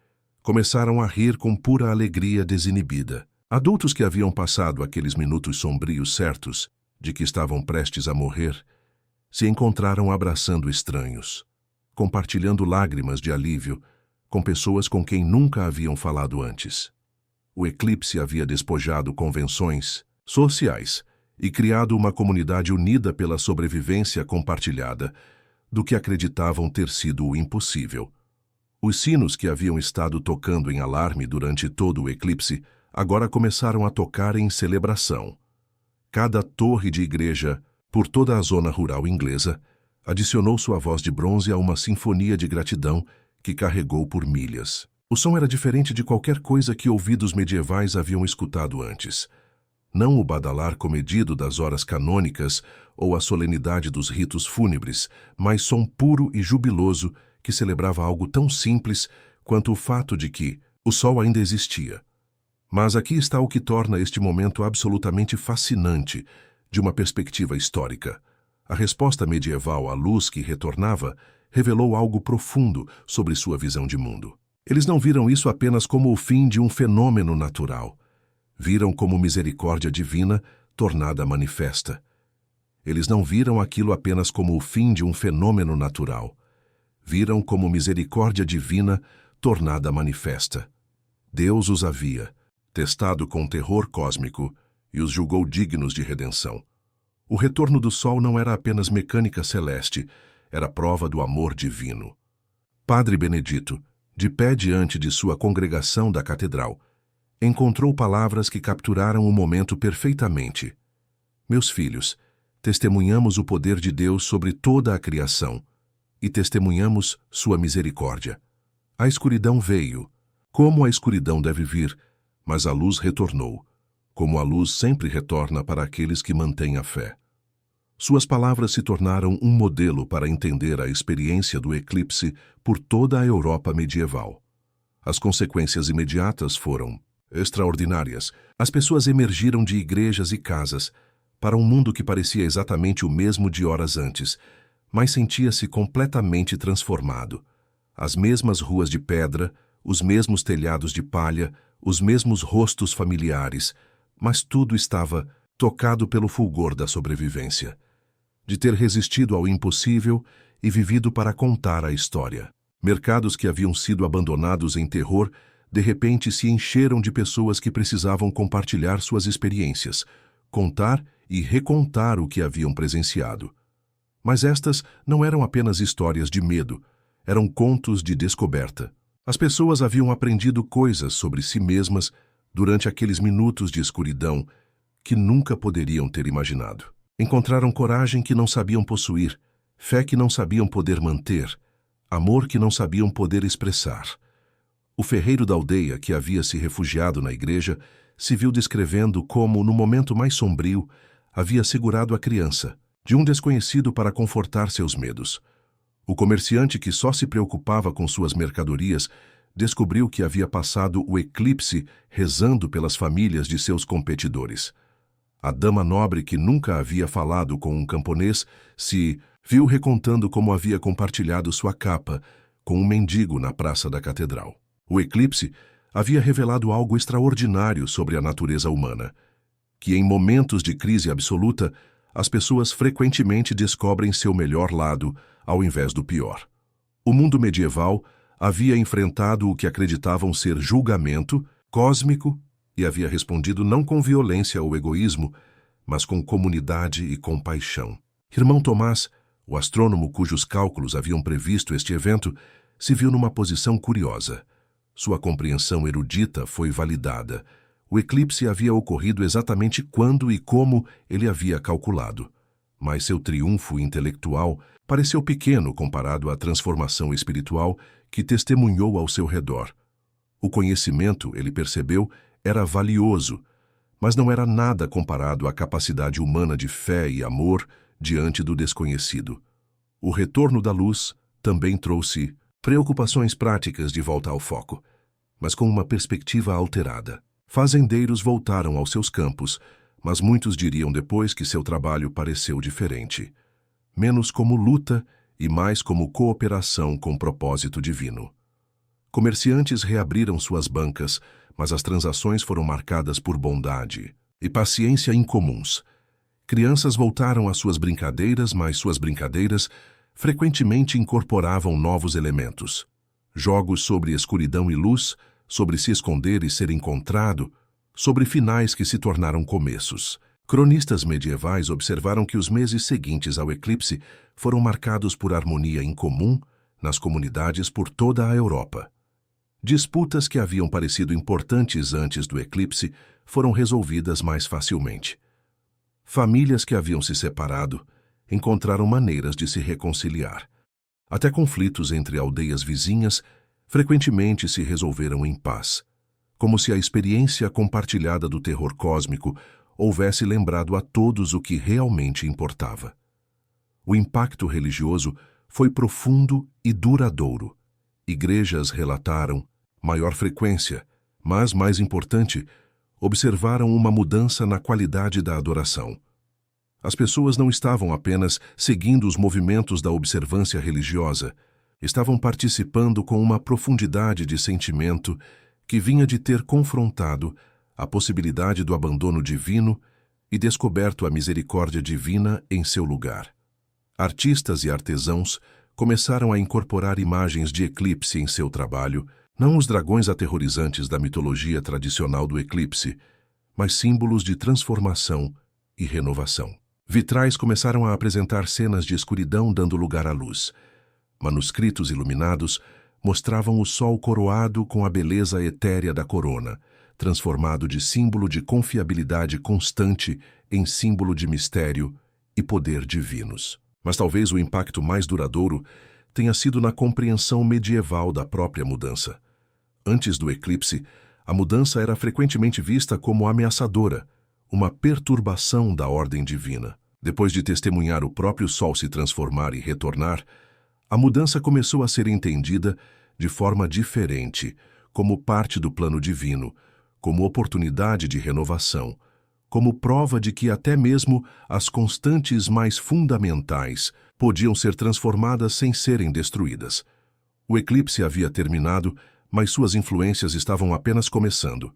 Speaker 1: começaram a rir com pura alegria desinibida. Adultos que haviam passado aqueles minutos sombrios certos de que estavam prestes a morrer, se encontraram abraçando estranhos, compartilhando lágrimas de alívio com pessoas com quem nunca haviam falado antes. O eclipse havia despojado convenções sociais e criado uma comunidade unida pela sobrevivência compartilhada do que acreditavam ter sido o impossível. Os sinos que haviam estado tocando em alarme durante todo o eclipse agora começaram a tocar em celebração. Cada torre de igreja, por toda a zona rural inglesa, adicionou sua voz de bronze a uma sinfonia de gratidão que carregou por milhas. O som era diferente de qualquer coisa que ouvidos medievais haviam escutado antes. Não o badalar comedido das horas canônicas ou a solenidade dos ritos fúnebres, mas som puro e jubiloso que celebrava algo tão simples quanto o fato de que o sol ainda existia. Mas aqui está o que torna este momento absolutamente fascinante de uma perspectiva histórica. A resposta medieval à luz que retornava revelou algo profundo sobre sua visão de mundo. Eles não viram isso apenas como o fim de um fenômeno natural. Viram como misericórdia divina tornada manifesta. Eles não viram aquilo apenas como o fim de um fenômeno natural. Viram como misericórdia divina tornada manifesta. Deus os havia testado com terror cósmico e os julgou dignos de redenção. O retorno do sol não era apenas mecânica celeste, era prova do amor divino. Padre Benedito, de pé diante de sua congregação da catedral, encontrou palavras que capturaram o momento perfeitamente. Meus filhos, testemunhamos o poder de Deus sobre toda a criação e testemunhamos sua misericórdia. A escuridão veio, como a escuridão deve vir, mas a luz retornou, como a luz sempre retorna para aqueles que mantêm a fé. Suas palavras se tornaram um modelo para entender a experiência do eclipse por toda a Europa medieval. As consequências imediatas foram extraordinárias. As pessoas emergiram de igrejas e casas para um mundo que parecia exatamente o mesmo de horas antes, mas sentia-se completamente transformado. As mesmas ruas de pedra, os mesmos telhados de palha, os mesmos rostos familiares, mas tudo estava tocado pelo fulgor da sobrevivência, de ter resistido ao impossível e vivido para contar a história. Mercados que haviam sido abandonados em terror, de repente se encheram de pessoas que precisavam compartilhar suas experiências, contar e recontar o que haviam presenciado. Mas estas não eram apenas histórias de medo, eram contos de descoberta. As pessoas haviam aprendido coisas sobre si mesmas durante aqueles minutos de escuridão que nunca poderiam ter imaginado. Encontraram coragem que não sabiam possuir, fé que não sabiam poder manter, amor que não sabiam poder expressar. O ferreiro da aldeia, que havia se refugiado na igreja, se viu descrevendo como, no momento mais sombrio, havia segurado a criança, de um desconhecido para confortar seus medos. O comerciante que só se preocupava com suas mercadorias descobriu que havia passado o eclipse rezando pelas famílias de seus competidores. A dama nobre que nunca havia falado com um camponês se viu recontando como havia compartilhado sua capa com um mendigo na praça da catedral. O eclipse havia revelado algo extraordinário sobre a natureza humana, que em momentos de crise absoluta, as pessoas frequentemente descobrem seu melhor lado ao invés do pior. O mundo medieval havia enfrentado o que acreditavam ser julgamento cósmico e havia respondido não com violência ou egoísmo, mas com comunidade e compaixão. Irmão Tomás, o astrônomo cujos cálculos haviam previsto este evento, se viu numa posição curiosa. Sua compreensão erudita foi validada. O eclipse havia ocorrido exatamente quando e como ele havia calculado. Mas seu triunfo intelectual pareceu pequeno comparado à transformação espiritual que testemunhou ao seu redor. O conhecimento, ele percebeu, era valioso, mas não era nada comparado à capacidade humana de fé e amor diante do desconhecido. O retorno da luz também trouxe preocupações práticas de volta ao foco, mas com uma perspectiva alterada. Fazendeiros voltaram aos seus campos, mas muitos diriam depois que seu trabalho pareceu diferente. Menos como luta e mais como cooperação com propósito divino. Comerciantes reabriram suas bancas, mas as transações foram marcadas por bondade e paciência incomuns. Crianças voltaram às suas brincadeiras, mas suas brincadeiras frequentemente incorporavam novos elementos. Jogos sobre escuridão e luz, sobre se esconder e ser encontrado, sobre finais que se tornaram começos. Cronistas medievais observaram que os meses seguintes ao eclipse foram marcados por harmonia incomum nas comunidades por toda a Europa. Disputas que haviam parecido importantes antes do eclipse foram resolvidas mais facilmente. Famílias que haviam se separado encontraram maneiras de se reconciliar. Até conflitos entre aldeias vizinhas frequentemente se resolveram em paz, como se a experiência compartilhada do terror cósmico houvesse lembrado a todos o que realmente importava. O impacto religioso foi profundo e duradouro. Igrejas relataram maior frequência, mas, mais importante, observaram uma mudança na qualidade da adoração. As pessoas não estavam apenas seguindo os movimentos da observância religiosa, estavam participando com uma profundidade de sentimento que vinha de ter confrontado a possibilidade do abandono divino e descoberto a misericórdia divina em seu lugar. Artistas e artesãos começaram a incorporar imagens de eclipse em seu trabalho, não os dragões aterrorizantes da mitologia tradicional do eclipse, mas símbolos de transformação e renovação. Vitrais começaram a apresentar cenas de escuridão dando lugar à luz. Manuscritos iluminados mostravam o sol coroado com a beleza etérea da corona, transformado de símbolo de confiabilidade constante em símbolo de mistério e poder divinos. Mas talvez o impacto mais duradouro tenha sido na compreensão medieval da própria mudança. Antes do eclipse, a mudança era frequentemente vista como ameaçadora, uma perturbação da ordem divina. Depois de testemunhar o próprio sol se transformar e retornar, a mudança começou a ser entendida de forma diferente, como parte do plano divino, como oportunidade de renovação, como prova de que até mesmo as constantes mais fundamentais podiam ser transformadas sem serem destruídas. O eclipse havia terminado, mas suas influências estavam apenas começando.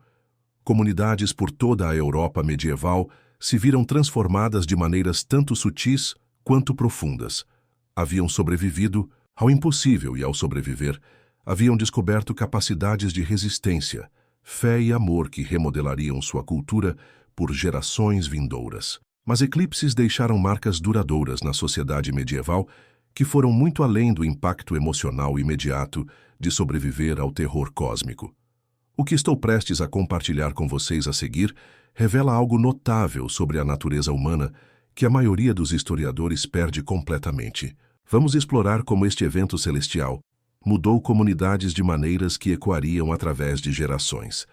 Speaker 1: Comunidades por toda a Europa medieval se viram transformadas de maneiras tanto sutis quanto profundas. Haviam sobrevivido ao impossível e, ao sobreviver, haviam descoberto capacidades de resistência, fé e amor que remodelariam sua cultura por gerações vindouras. Mas eclipses deixaram marcas duradouras na sociedade medieval que foram muito além do impacto emocional imediato de sobreviver ao terror cósmico. O que estou prestes a compartilhar com vocês a seguir revela algo notável sobre a natureza humana que a maioria dos historiadores perde completamente. Vamos explorar como este evento celestial mudou comunidades de maneiras que ecoariam através de gerações.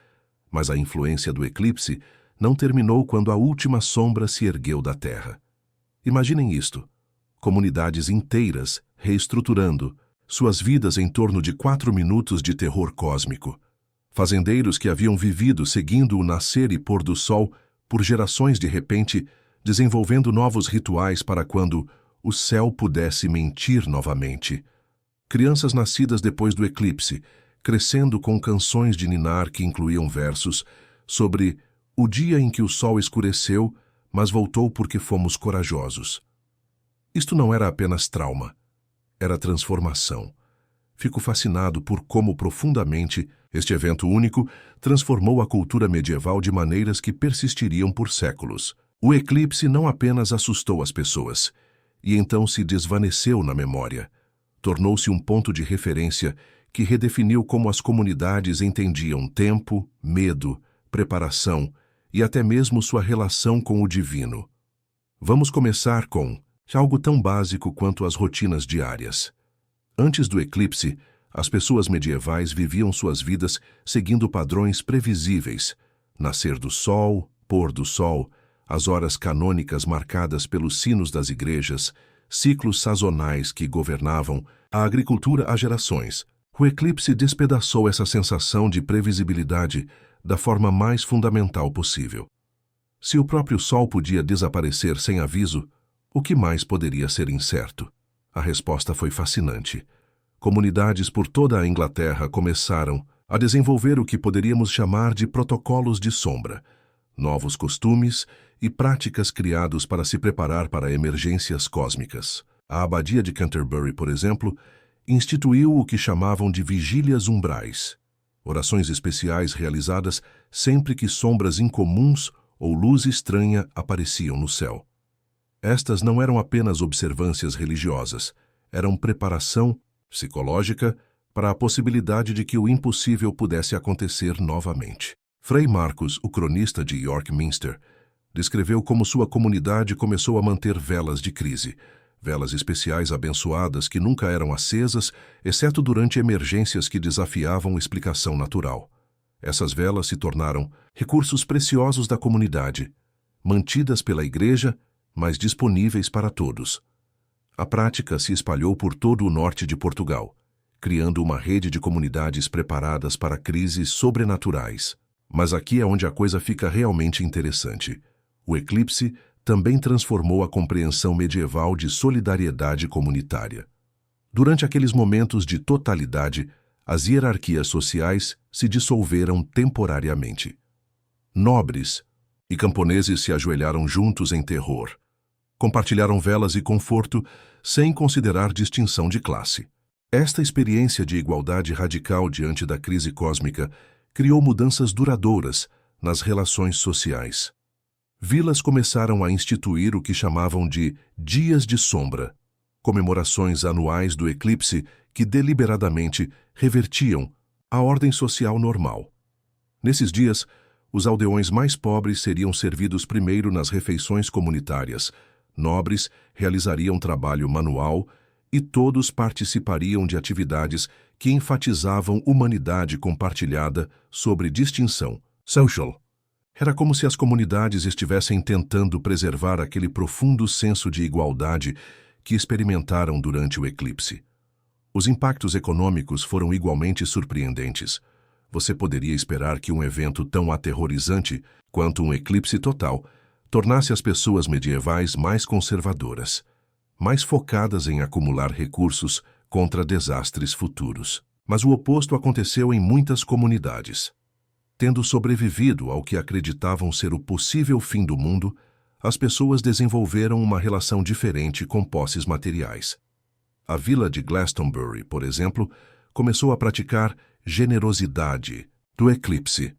Speaker 1: Mas a influência do eclipse não terminou quando a última sombra se ergueu da Terra. Imaginem isto: comunidades inteiras reestruturando suas vidas em torno de 4 minutos de terror cósmico. Fazendeiros que haviam vivido seguindo o nascer e pôr do sol por gerações de repente, desenvolvendo novos rituais para quando o céu pudesse mentir novamente. Crianças nascidas depois do eclipse, crescendo com canções de ninar que incluíam versos sobre o dia em que o sol escureceu, mas voltou porque fomos corajosos. Isto não era apenas trauma, era transformação. Fico fascinado por como profundamente este evento único transformou a cultura medieval de maneiras que persistiriam por séculos. O eclipse não apenas assustou as pessoas, e então se desvaneceu na memória. Tornou-se um ponto de referência que redefiniu como as comunidades entendiam tempo, medo, preparação e até mesmo sua relação com o divino. Vamos começar com algo tão básico quanto as rotinas diárias. Antes do eclipse, as pessoas medievais viviam suas vidas seguindo padrões previsíveis: nascer do sol, pôr do sol, as horas canônicas marcadas pelos sinos das igrejas, ciclos sazonais que governavam a agricultura há gerações. O eclipse despedaçou essa sensação de previsibilidade da forma mais fundamental possível. Se o próprio sol podia desaparecer sem aviso, o que mais poderia ser incerto? A resposta foi fascinante. Comunidades por toda a Inglaterra começaram a desenvolver o que poderíamos chamar de protocolos de sombra, novos costumes e práticas criados para se preparar para emergências cósmicas. A abadia de Canterbury, por exemplo, instituiu o que chamavam de vigílias umbrais, orações especiais realizadas sempre que sombras incomuns ou luz estranha apareciam no céu. Estas não eram apenas observâncias religiosas, eram preparação psicológica para a possibilidade de que o impossível pudesse acontecer novamente. Frei Marcos, o cronista de York Minster, descreveu como sua comunidade começou a manter velas de crise, velas especiais abençoadas que nunca eram acesas, exceto durante emergências que desafiavam explicação natural. Essas velas se tornaram recursos preciosos da comunidade, mantidas pela igreja, mas disponíveis para todos. A prática se espalhou por todo o norte de Portugal, criando uma rede de comunidades preparadas para crises sobrenaturais. Mas aqui é onde a coisa fica realmente interessante. O eclipse também transformou a compreensão medieval de solidariedade comunitária. Durante aqueles momentos de totalidade, as hierarquias sociais se dissolveram temporariamente. Nobres e camponeses se ajoelharam juntos em terror. Compartilharam velas e conforto sem considerar distinção de classe. Esta experiência de igualdade radical diante da crise cósmica criou mudanças duradouras nas relações sociais. Vilas começaram a instituir o que chamavam de Dias de Sombra, comemorações anuais do eclipse que deliberadamente revertiam a ordem social normal. Nesses dias, os aldeões mais pobres seriam servidos primeiro nas refeições comunitárias, nobres realizariam trabalho manual e todos participariam de atividades que enfatizavam humanidade compartilhada sobre distinção, social. Era como se as comunidades estivessem tentando preservar aquele profundo senso de igualdade que experimentaram durante o eclipse. Os impactos econômicos foram igualmente surpreendentes. Você poderia esperar que um evento tão aterrorizante quanto um eclipse total tornasse as pessoas medievais mais conservadoras, mais focadas em acumular recursos contra desastres futuros. Mas o oposto aconteceu em muitas comunidades. Tendo sobrevivido ao que acreditavam ser o possível fim do mundo, as pessoas desenvolveram uma relação diferente com posses materiais. A vila de Glastonbury, por exemplo, começou a praticar generosidade do eclipse,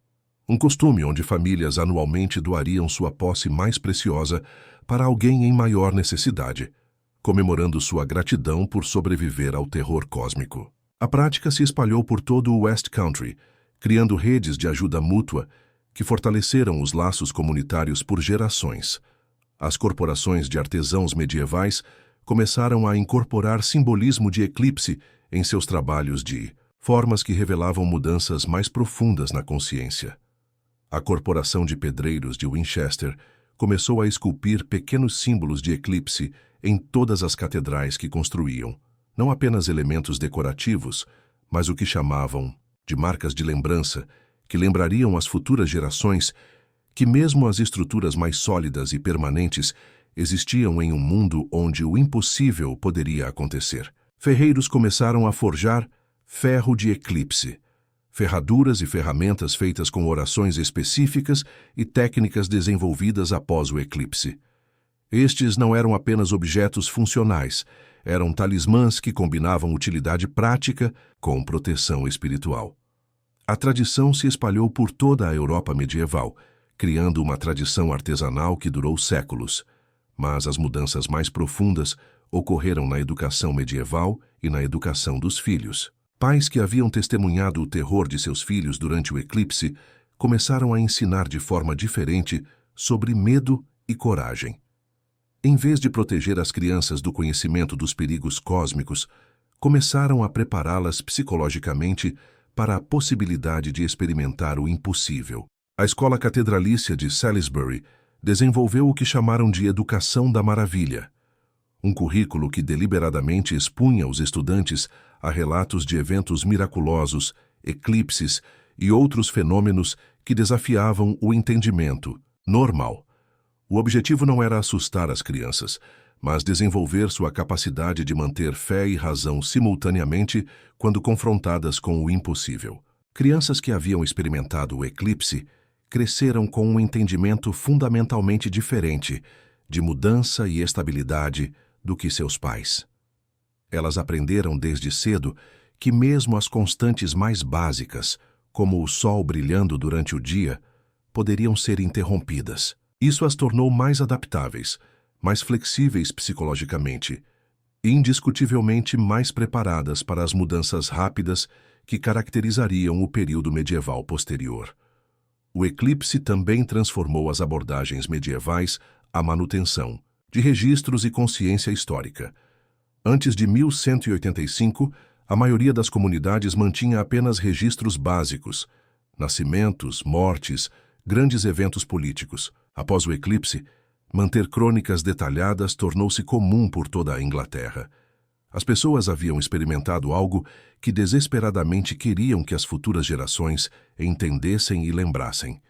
Speaker 1: um costume onde famílias anualmente doariam sua posse mais preciosa para alguém em maior necessidade, comemorando sua gratidão por sobreviver ao terror cósmico. A prática se espalhou por todo o West Country, criando redes de ajuda mútua que fortaleceram os laços comunitários por gerações. As corporações de artesãos medievais começaram a incorporar simbolismo de eclipse em seus trabalhos de formas que revelavam mudanças mais profundas na consciência. A Corporação de Pedreiros de Winchester começou a esculpir pequenos símbolos de eclipse em todas as catedrais que construíam, não apenas elementos decorativos, mas o que chamavam de marcas de lembrança, que lembrariam às futuras gerações que mesmo as estruturas mais sólidas e permanentes existiam em um mundo onde o impossível poderia acontecer. Ferreiros começaram a forjar ferro de eclipse, ferraduras e ferramentas feitas com orações específicas e técnicas desenvolvidas após o eclipse. Estes não eram apenas objetos funcionais, eram talismãs que combinavam utilidade prática com proteção espiritual. A tradição se espalhou por toda a Europa medieval, criando uma tradição artesanal que durou séculos. Mas as mudanças mais profundas ocorreram na educação medieval e na educação dos filhos. Pais que haviam testemunhado o terror de seus filhos durante o eclipse começaram a ensinar de forma diferente sobre medo e coragem. Em vez de proteger as crianças do conhecimento dos perigos cósmicos, começaram a prepará-las psicologicamente para a possibilidade de experimentar o impossível. A Escola Catedralícia de Salisbury desenvolveu o que chamaram de Educação da Maravilha, um currículo que deliberadamente expunha os estudantes a relatos de eventos miraculosos, eclipses e outros fenômenos que desafiavam o entendimento normal. O objetivo não era assustar as crianças, mas desenvolver sua capacidade de manter fé e razão simultaneamente quando confrontadas com o impossível. Crianças que haviam experimentado o eclipse cresceram com um entendimento fundamentalmente diferente de mudança e estabilidade do que seus pais. Elas aprenderam desde cedo que mesmo as constantes mais básicas, como o sol brilhando durante o dia, poderiam ser interrompidas. Isso as tornou mais adaptáveis, mais flexíveis psicologicamente e indiscutivelmente mais preparadas para as mudanças rápidas que caracterizariam o período medieval posterior. O eclipse também transformou as abordagens medievais à manutenção de registros e consciência histórica. Antes de 1185, a maioria das comunidades mantinha apenas registros básicos: nascimentos, mortes, grandes eventos políticos. Após o eclipse, manter crônicas detalhadas tornou-se comum por toda a Inglaterra. As pessoas haviam experimentado algo que desesperadamente queriam que as futuras gerações entendessem e lembrassem.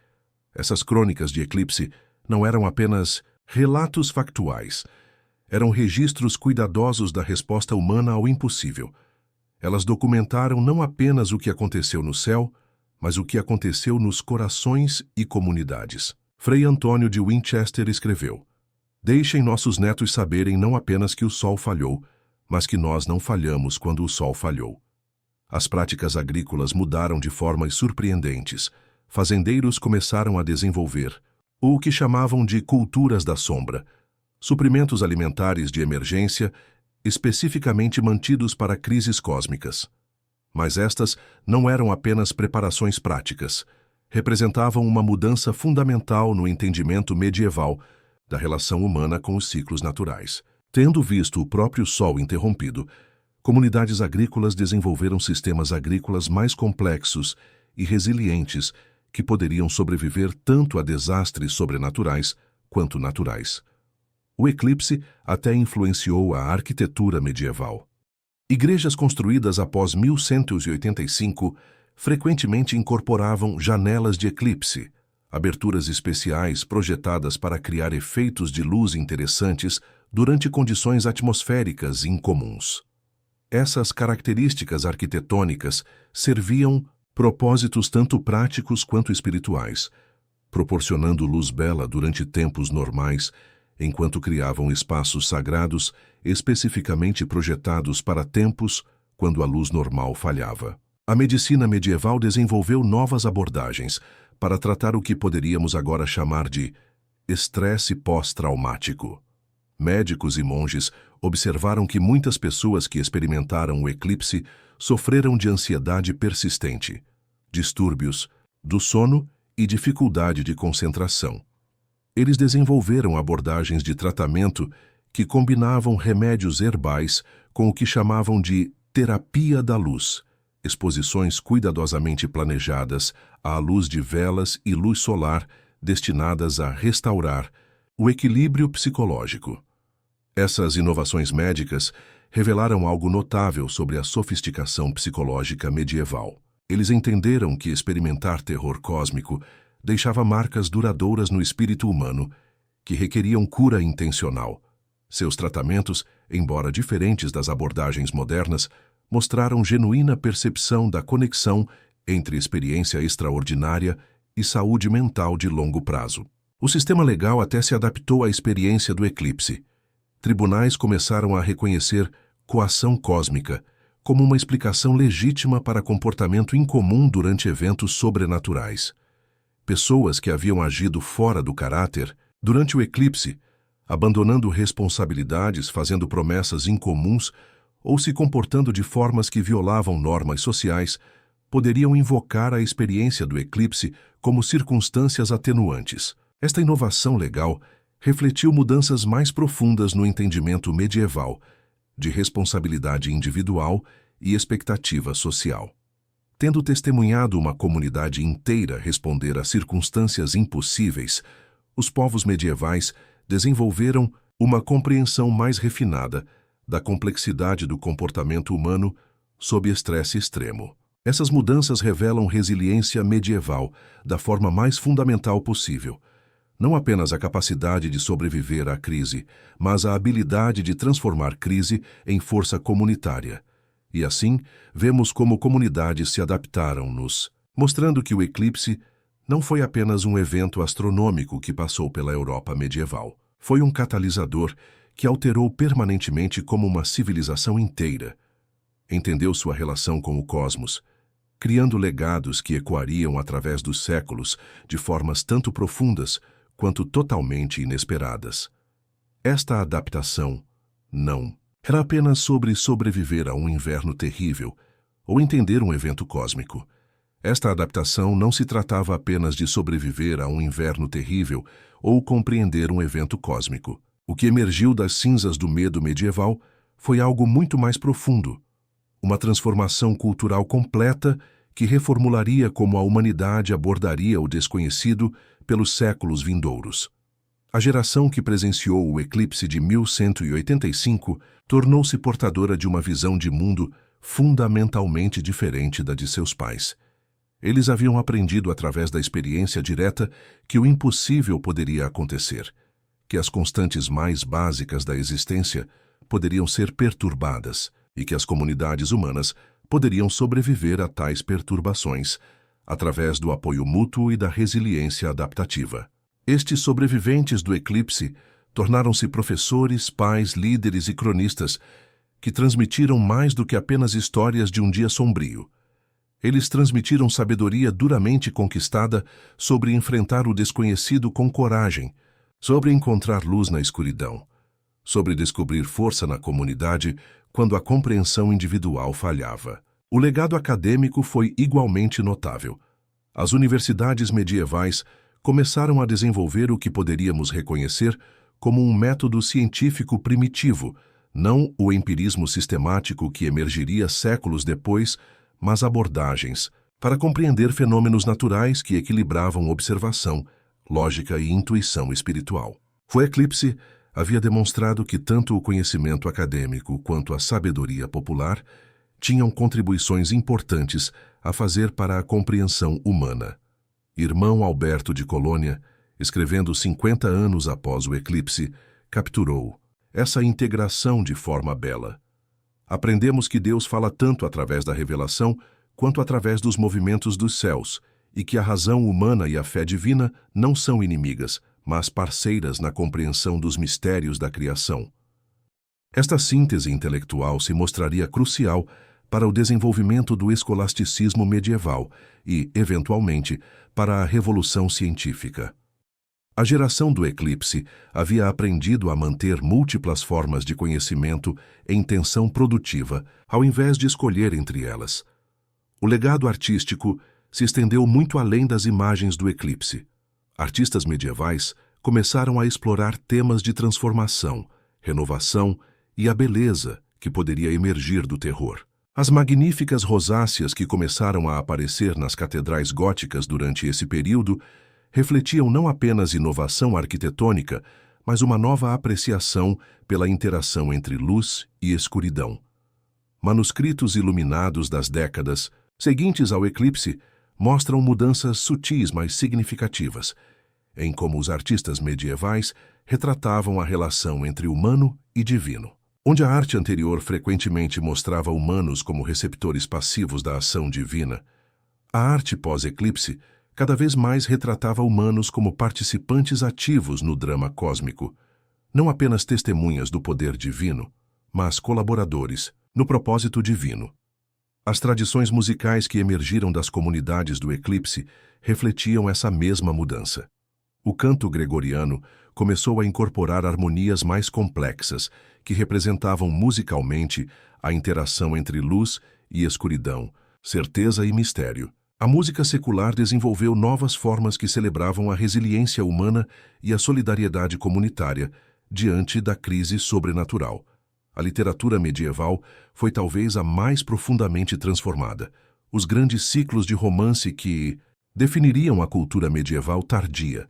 Speaker 1: Essas crônicas de eclipse não eram apenas relatos factuais, eram registros cuidadosos da resposta humana ao impossível. Elas documentaram não apenas o que aconteceu no céu, mas o que aconteceu nos corações e comunidades. Frei Antônio de Winchester escreveu: "Deixem nossos netos saberem não apenas que o sol falhou, mas que nós não falhamos quando o sol falhou." As práticas agrícolas mudaram de formas surpreendentes. Fazendeiros começaram a desenvolver ou o que chamavam de culturas da sombra, suprimentos alimentares de emergência especificamente mantidos para crises cósmicas. Mas estas não eram apenas preparações práticas, representavam uma mudança fundamental no entendimento medieval da relação humana com os ciclos naturais. Tendo visto o próprio Sol interrompido, comunidades agrícolas desenvolveram sistemas agrícolas mais complexos e resilientes que poderiam sobreviver tanto a desastres sobrenaturais quanto naturais. O eclipse até influenciou a arquitetura medieval. Igrejas construídas após 1185 frequentemente incorporavam janelas de eclipse, aberturas especiais projetadas para criar efeitos de luz interessantes durante condições atmosféricas incomuns. Essas características arquitetônicas serviam propósitos tanto práticos quanto espirituais, proporcionando luz bela durante tempos normais, enquanto criavam espaços sagrados especificamente projetados para tempos quando a luz normal falhava. A medicina medieval desenvolveu novas abordagens para tratar o que poderíamos agora chamar de estresse pós-traumático. Médicos e monges observaram que muitas pessoas que experimentaram o eclipse sofreram de ansiedade persistente, distúrbios do sono e dificuldade de concentração. Eles desenvolveram abordagens de tratamento que combinavam remédios herbais com o que chamavam de terapia da luz, exposições cuidadosamente planejadas à luz de velas e luz solar destinadas a restaurar o equilíbrio psicológico. Essas inovações médicas revelaram algo notável sobre a sofisticação psicológica medieval. Eles entenderam que experimentar terror cósmico deixava marcas duradouras no espírito humano, que requeriam cura intencional. Seus tratamentos, embora diferentes das abordagens modernas, mostraram genuína percepção da conexão entre experiência extraordinária e saúde mental de longo prazo. O sistema legal até se adaptou à experiência do eclipse. Tribunais começaram a reconhecer coação cósmica como uma explicação legítima para comportamento incomum durante eventos sobrenaturais. Pessoas que haviam agido fora do caráter durante o eclipse, abandonando responsabilidades, fazendo promessas incomuns ou se comportando de formas que violavam normas sociais, poderiam invocar a experiência do eclipse como circunstâncias atenuantes. Esta inovação legal refletiu mudanças mais profundas no entendimento medieval, de responsabilidade individual e expectativa social. Tendo testemunhado uma comunidade inteira responder a circunstâncias impossíveis, os povos medievais desenvolveram uma compreensão mais refinada da complexidade do comportamento humano sob estresse extremo. Essas mudanças revelam resiliência medieval da forma mais fundamental possível. Não apenas a capacidade de sobreviver à crise, mas a habilidade de transformar crise em força comunitária. E assim, vemos como comunidades se adaptaram-nos, mostrando que o eclipse não foi apenas um evento astronômico que passou pela Europa medieval. Foi um catalisador que alterou permanentemente como uma civilização inteira. Entendeu sua relação com o cosmos, criando legados que ecoariam através dos séculos de formas tanto profundas quanto totalmente inesperadas. Esta adaptação não era apenas sobre sobreviver a um inverno terrível ou entender um evento cósmico. Esta adaptação não se tratava apenas de sobreviver a um inverno terrível ou compreender um evento cósmico. O que emergiu das cinzas do medo medieval foi algo muito mais profundo, uma transformação cultural completa que reformularia como a humanidade abordaria o desconhecido pelos séculos vindouros. A geração que presenciou o eclipse de 1185 tornou-se portadora de uma visão de mundo fundamentalmente diferente da de seus pais. Eles haviam aprendido através da experiência direta que o impossível poderia acontecer, que as constantes mais básicas da existência poderiam ser perturbadas e que as comunidades humanas poderiam sobreviver a tais perturbações através do apoio mútuo e da resiliência adaptativa. Estes sobreviventes do eclipse tornaram-se professores, pais, líderes e cronistas que transmitiram mais do que apenas histórias de um dia sombrio. Eles transmitiram sabedoria duramente conquistada sobre enfrentar o desconhecido com coragem, sobre encontrar luz na escuridão, sobre descobrir força na comunidade quando a compreensão individual falhava. O legado acadêmico foi igualmente notável. As universidades medievais começaram a desenvolver o que poderíamos reconhecer como um método científico primitivo, não o empirismo sistemático que emergiria séculos depois, mas abordagens para compreender fenômenos naturais que equilibravam observação, lógica e intuição espiritual. O eclipse havia demonstrado que tanto o conhecimento acadêmico quanto a sabedoria popular tinham contribuições importantes a fazer para a compreensão humana. Irmão Alberto de Colônia, escrevendo 50 anos após o eclipse, capturou essa integração de forma bela. Aprendemos que Deus fala tanto através da revelação quanto através dos movimentos dos céus, e que a razão humana e a fé divina não são inimigas, mas parceiras na compreensão dos mistérios da criação. Esta síntese intelectual se mostraria crucial para o desenvolvimento do escolasticismo medieval e, eventualmente, para a revolução científica. A geração do eclipse havia aprendido a manter múltiplas formas de conhecimento em tensão produtiva, ao invés de escolher entre elas. O legado artístico se estendeu muito além das imagens do eclipse. Artistas medievais começaram a explorar temas de transformação, renovação e a beleza que poderia emergir do terror. As magníficas rosáceas que começaram a aparecer nas catedrais góticas durante esse período refletiam não apenas inovação arquitetônica, mas uma nova apreciação pela interação entre luz e escuridão. Manuscritos iluminados das décadas seguintes ao eclipse mostram mudanças sutis mas significativas, em como os artistas medievais retratavam a relação entre humano e divino. Onde a arte anterior frequentemente mostrava humanos como receptores passivos da ação divina, a arte pós-eclipse cada vez mais retratava humanos como participantes ativos no drama cósmico, não apenas testemunhas do poder divino, mas colaboradores no propósito divino. As tradições musicais que emergiram das comunidades do eclipse refletiam essa mesma mudança. O canto gregoriano começou a incorporar harmonias mais complexas, que representavam musicalmente a interação entre luz e escuridão, certeza e mistério. A música secular desenvolveu novas formas que celebravam a resiliência humana e a solidariedade comunitária diante da crise sobrenatural. A literatura medieval foi talvez a mais profundamente transformada. Os grandes ciclos de romance que definiriam a cultura medieval tardia.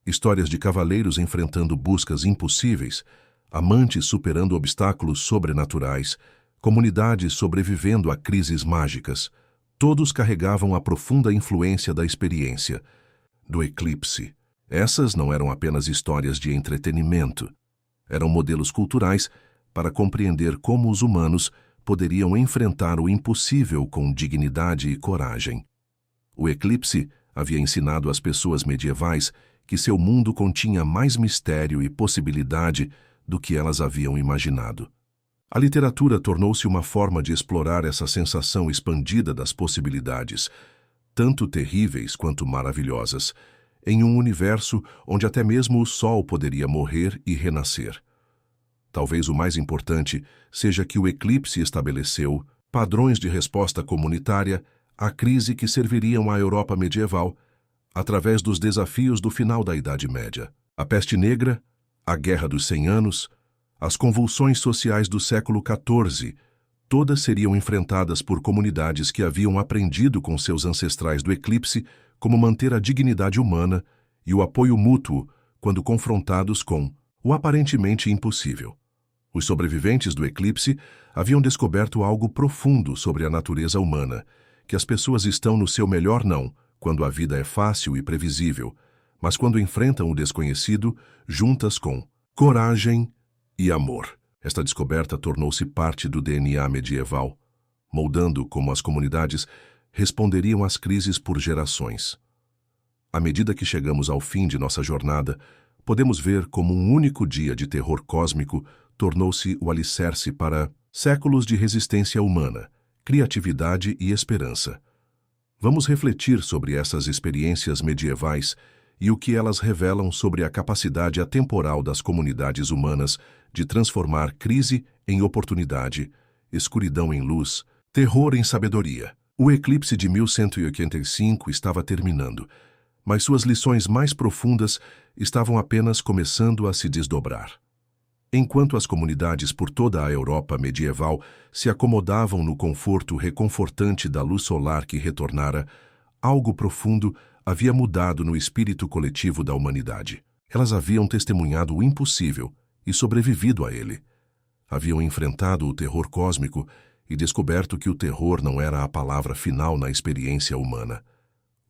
Speaker 1: Histórias de cavaleiros enfrentando buscas impossíveis, amantes superando obstáculos sobrenaturais, comunidades sobrevivendo a crises mágicas. Todos carregavam a profunda influência da experiência, do eclipse. Essas não eram apenas histórias de entretenimento. Eram modelos culturais para compreender como os humanos poderiam enfrentar o impossível com dignidade e coragem. O eclipse havia ensinado às pessoas medievais que seu mundo continha mais mistério e possibilidade do que elas haviam imaginado. A literatura tornou-se uma forma de explorar essa sensação expandida das possibilidades, tanto terríveis quanto maravilhosas, em um universo onde até mesmo o sol poderia morrer e renascer. Talvez o mais importante seja que o eclipse estabeleceu padrões de resposta comunitária à crise que serviriam à Europa medieval através dos desafios do final da Idade Média. A peste negra, a Guerra dos 100 Anos, as convulsões sociais do século XIV, todas seriam enfrentadas por comunidades que haviam aprendido com seus ancestrais do eclipse como manter a dignidade humana e o apoio mútuo quando confrontados com o aparentemente impossível. Os sobreviventes do eclipse haviam descoberto algo profundo sobre a natureza humana, que as pessoas estão no seu melhor não, quando a vida é fácil e previsível, mas quando enfrentam o desconhecido, juntas com coragem e amor. Esta descoberta tornou-se parte do DNA medieval, moldando como as comunidades responderiam às crises por gerações. À medida que chegamos ao fim de nossa jornada, podemos ver como um único dia de terror cósmico tornou-se o alicerce para séculos de resistência humana, criatividade e esperança. Vamos refletir sobre essas experiências medievais e o que elas revelam sobre a capacidade atemporal das comunidades humanas de transformar crise em oportunidade, escuridão em luz, terror em sabedoria. O eclipse de 1185 estava terminando, mas suas lições mais profundas estavam apenas começando a se desdobrar. Enquanto as comunidades por toda a Europa medieval se acomodavam no conforto reconfortante da luz solar que retornara, algo profundo havia mudado no espírito coletivo da humanidade. Elas haviam testemunhado o impossível e sobrevivido a ele. Haviam enfrentado o terror cósmico e descoberto que o terror não era a palavra final na experiência humana.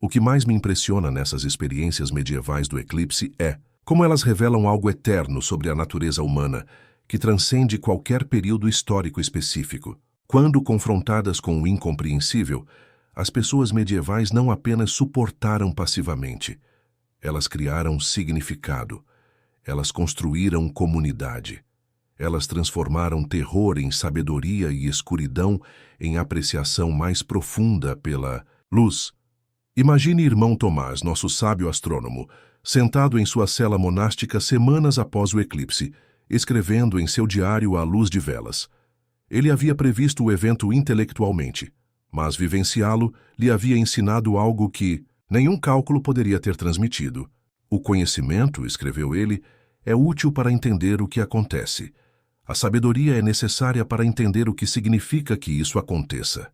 Speaker 1: O que mais me impressiona nessas experiências medievais do eclipse é como elas revelam algo eterno sobre a natureza humana, que transcende qualquer período histórico específico. Quando confrontadas com o incompreensível, as pessoas medievais não apenas suportaram passivamente. Elas criaram significado. Elas construíram comunidade. Elas transformaram terror em sabedoria e escuridão em apreciação mais profunda pela luz. Imagine irmão Tomás, nosso sábio astrônomo, sentado em sua cela monástica semanas após o eclipse, escrevendo em seu diário à luz de velas. Ele havia previsto o evento intelectualmente, mas vivenciá-lo lhe havia ensinado algo que nenhum cálculo poderia ter transmitido. O conhecimento, escreveu ele, é útil para entender o que acontece. A sabedoria é necessária para entender o que significa que isso aconteça.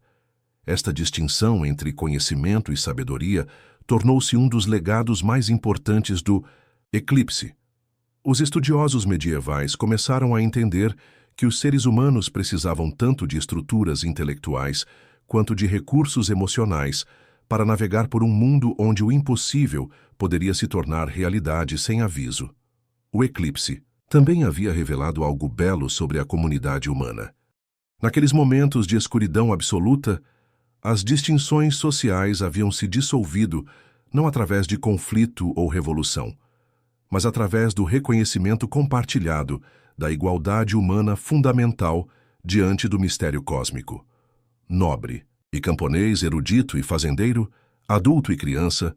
Speaker 1: Esta distinção entre conhecimento e sabedoria tornou-se um dos legados mais importantes do eclipse. Os estudiosos medievais começaram a entender que os seres humanos precisavam tanto de estruturas intelectuais quanto de recursos emocionais para navegar por um mundo onde o impossível poderia se tornar realidade sem aviso. O eclipse também havia revelado algo belo sobre a comunidade humana. Naqueles momentos de escuridão absoluta, as distinções sociais haviam se dissolvido não através de conflito ou revolução, mas através do reconhecimento compartilhado da igualdade humana fundamental diante do mistério cósmico. Nobre e camponês, erudito e fazendeiro, adulto e criança,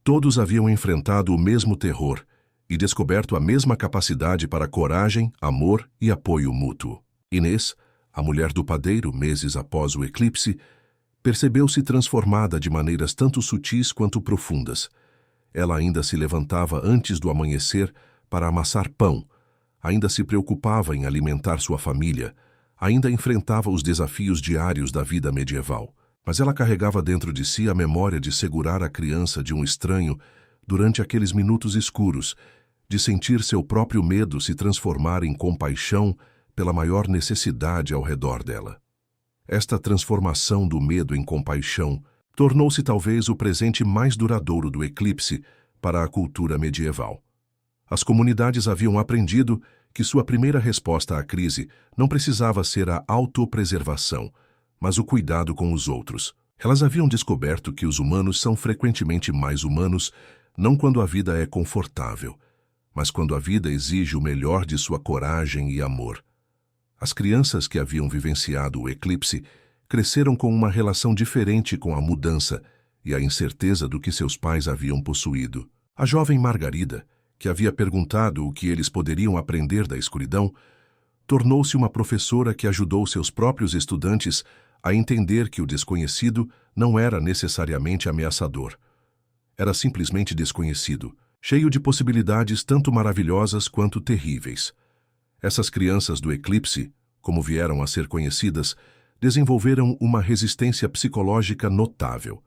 Speaker 1: todos haviam enfrentado o mesmo terror e descoberto a mesma capacidade para coragem, amor e apoio mútuo. Inês, a mulher do padeiro, meses após o eclipse, percebeu-se transformada de maneiras tanto sutis quanto profundas. Ela ainda se levantava antes do amanhecer para amassar pão, ainda se preocupava em alimentar sua família, ainda enfrentava os desafios diários da vida medieval. Mas ela carregava dentro de si a memória de segurar a criança de um estranho durante aqueles minutos escuros, de sentir seu próprio medo se transformar em compaixão pela maior necessidade ao redor dela. Esta transformação do medo em compaixão tornou-se talvez o presente mais duradouro do eclipse para a cultura medieval. As comunidades haviam aprendido que sua primeira resposta à crise não precisava ser a autopreservação, mas o cuidado com os outros. Elas haviam descoberto que os humanos são frequentemente mais humanos não quando a vida é confortável, mas quando a vida exige o melhor de sua coragem e amor. As crianças que haviam vivenciado o eclipse cresceram com uma relação diferente com a mudança e a incerteza do que seus pais haviam possuído. A jovem Margarida, que havia perguntado o que eles poderiam aprender da escuridão, tornou-se uma professora que ajudou seus próprios estudantes a entender que o desconhecido não era necessariamente ameaçador. Era simplesmente desconhecido, cheio de possibilidades tanto maravilhosas quanto terríveis. Essas crianças do eclipse, como vieram a ser conhecidas, desenvolveram uma resistência psicológica notável.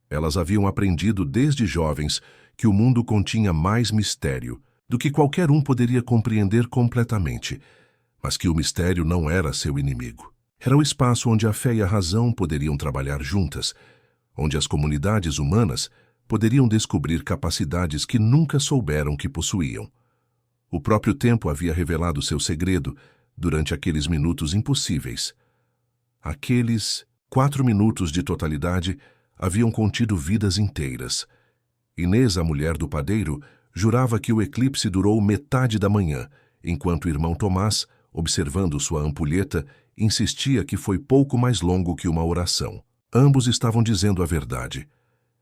Speaker 1: Elas haviam aprendido desde jovens que o mundo continha mais mistério do que qualquer um poderia compreender completamente, mas que o mistério não era seu inimigo. Era o espaço onde a fé e a razão poderiam trabalhar juntas, onde as comunidades humanas poderiam descobrir capacidades que nunca souberam que possuíam. O próprio tempo havia revelado seu segredo durante aqueles minutos impossíveis. Aqueles 4 minutos de totalidade haviam contido vidas inteiras. Inês, a mulher do padeiro, jurava que o eclipse durou metade da manhã, enquanto o irmão Tomás, observando sua ampulheta, insistia que foi pouco mais longo que uma oração. Ambos estavam dizendo a verdade.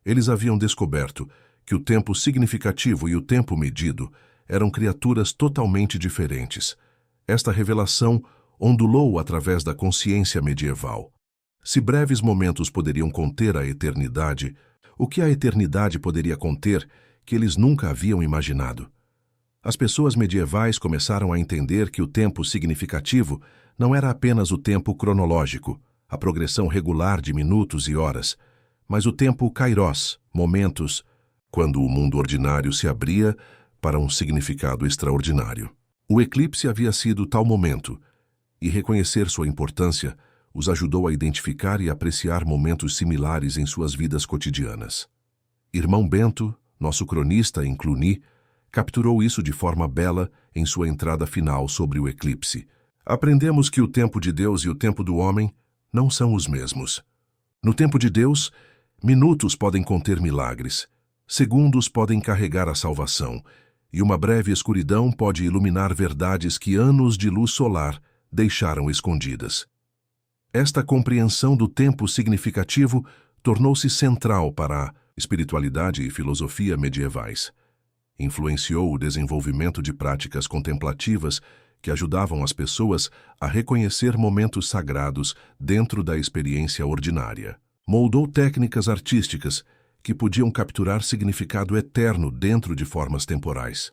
Speaker 1: Eles haviam descoberto que o tempo significativo e o tempo medido eram criaturas totalmente diferentes. Esta revelação ondulou através da consciência medieval. Se breves momentos poderiam conter a eternidade, o que a eternidade poderia conter que eles nunca haviam imaginado? As pessoas medievais começaram a entender que o tempo significativo não era apenas o tempo cronológico, a progressão regular de minutos e horas, mas o tempo kairos, momentos, quando o mundo ordinário se abria para um significado extraordinário. O eclipse havia sido tal momento, e reconhecer sua importância os ajudou a identificar e apreciar momentos similares em suas vidas cotidianas. Irmão Bento, nosso cronista em Cluny, capturou isso de forma bela em sua entrada final sobre o eclipse. Aprendemos que o tempo de Deus e o tempo do homem não são os mesmos. No tempo de Deus, minutos podem conter milagres, segundos podem carregar a salvação, e uma breve escuridão pode iluminar verdades que anos de luz solar deixaram escondidas. Esta compreensão do tempo significativo tornou-se central para a espiritualidade e filosofia medievais. Influenciou o desenvolvimento de práticas contemplativas que ajudavam as pessoas a reconhecer momentos sagrados dentro da experiência ordinária. Moldou técnicas artísticas que podiam capturar significado eterno dentro de formas temporais.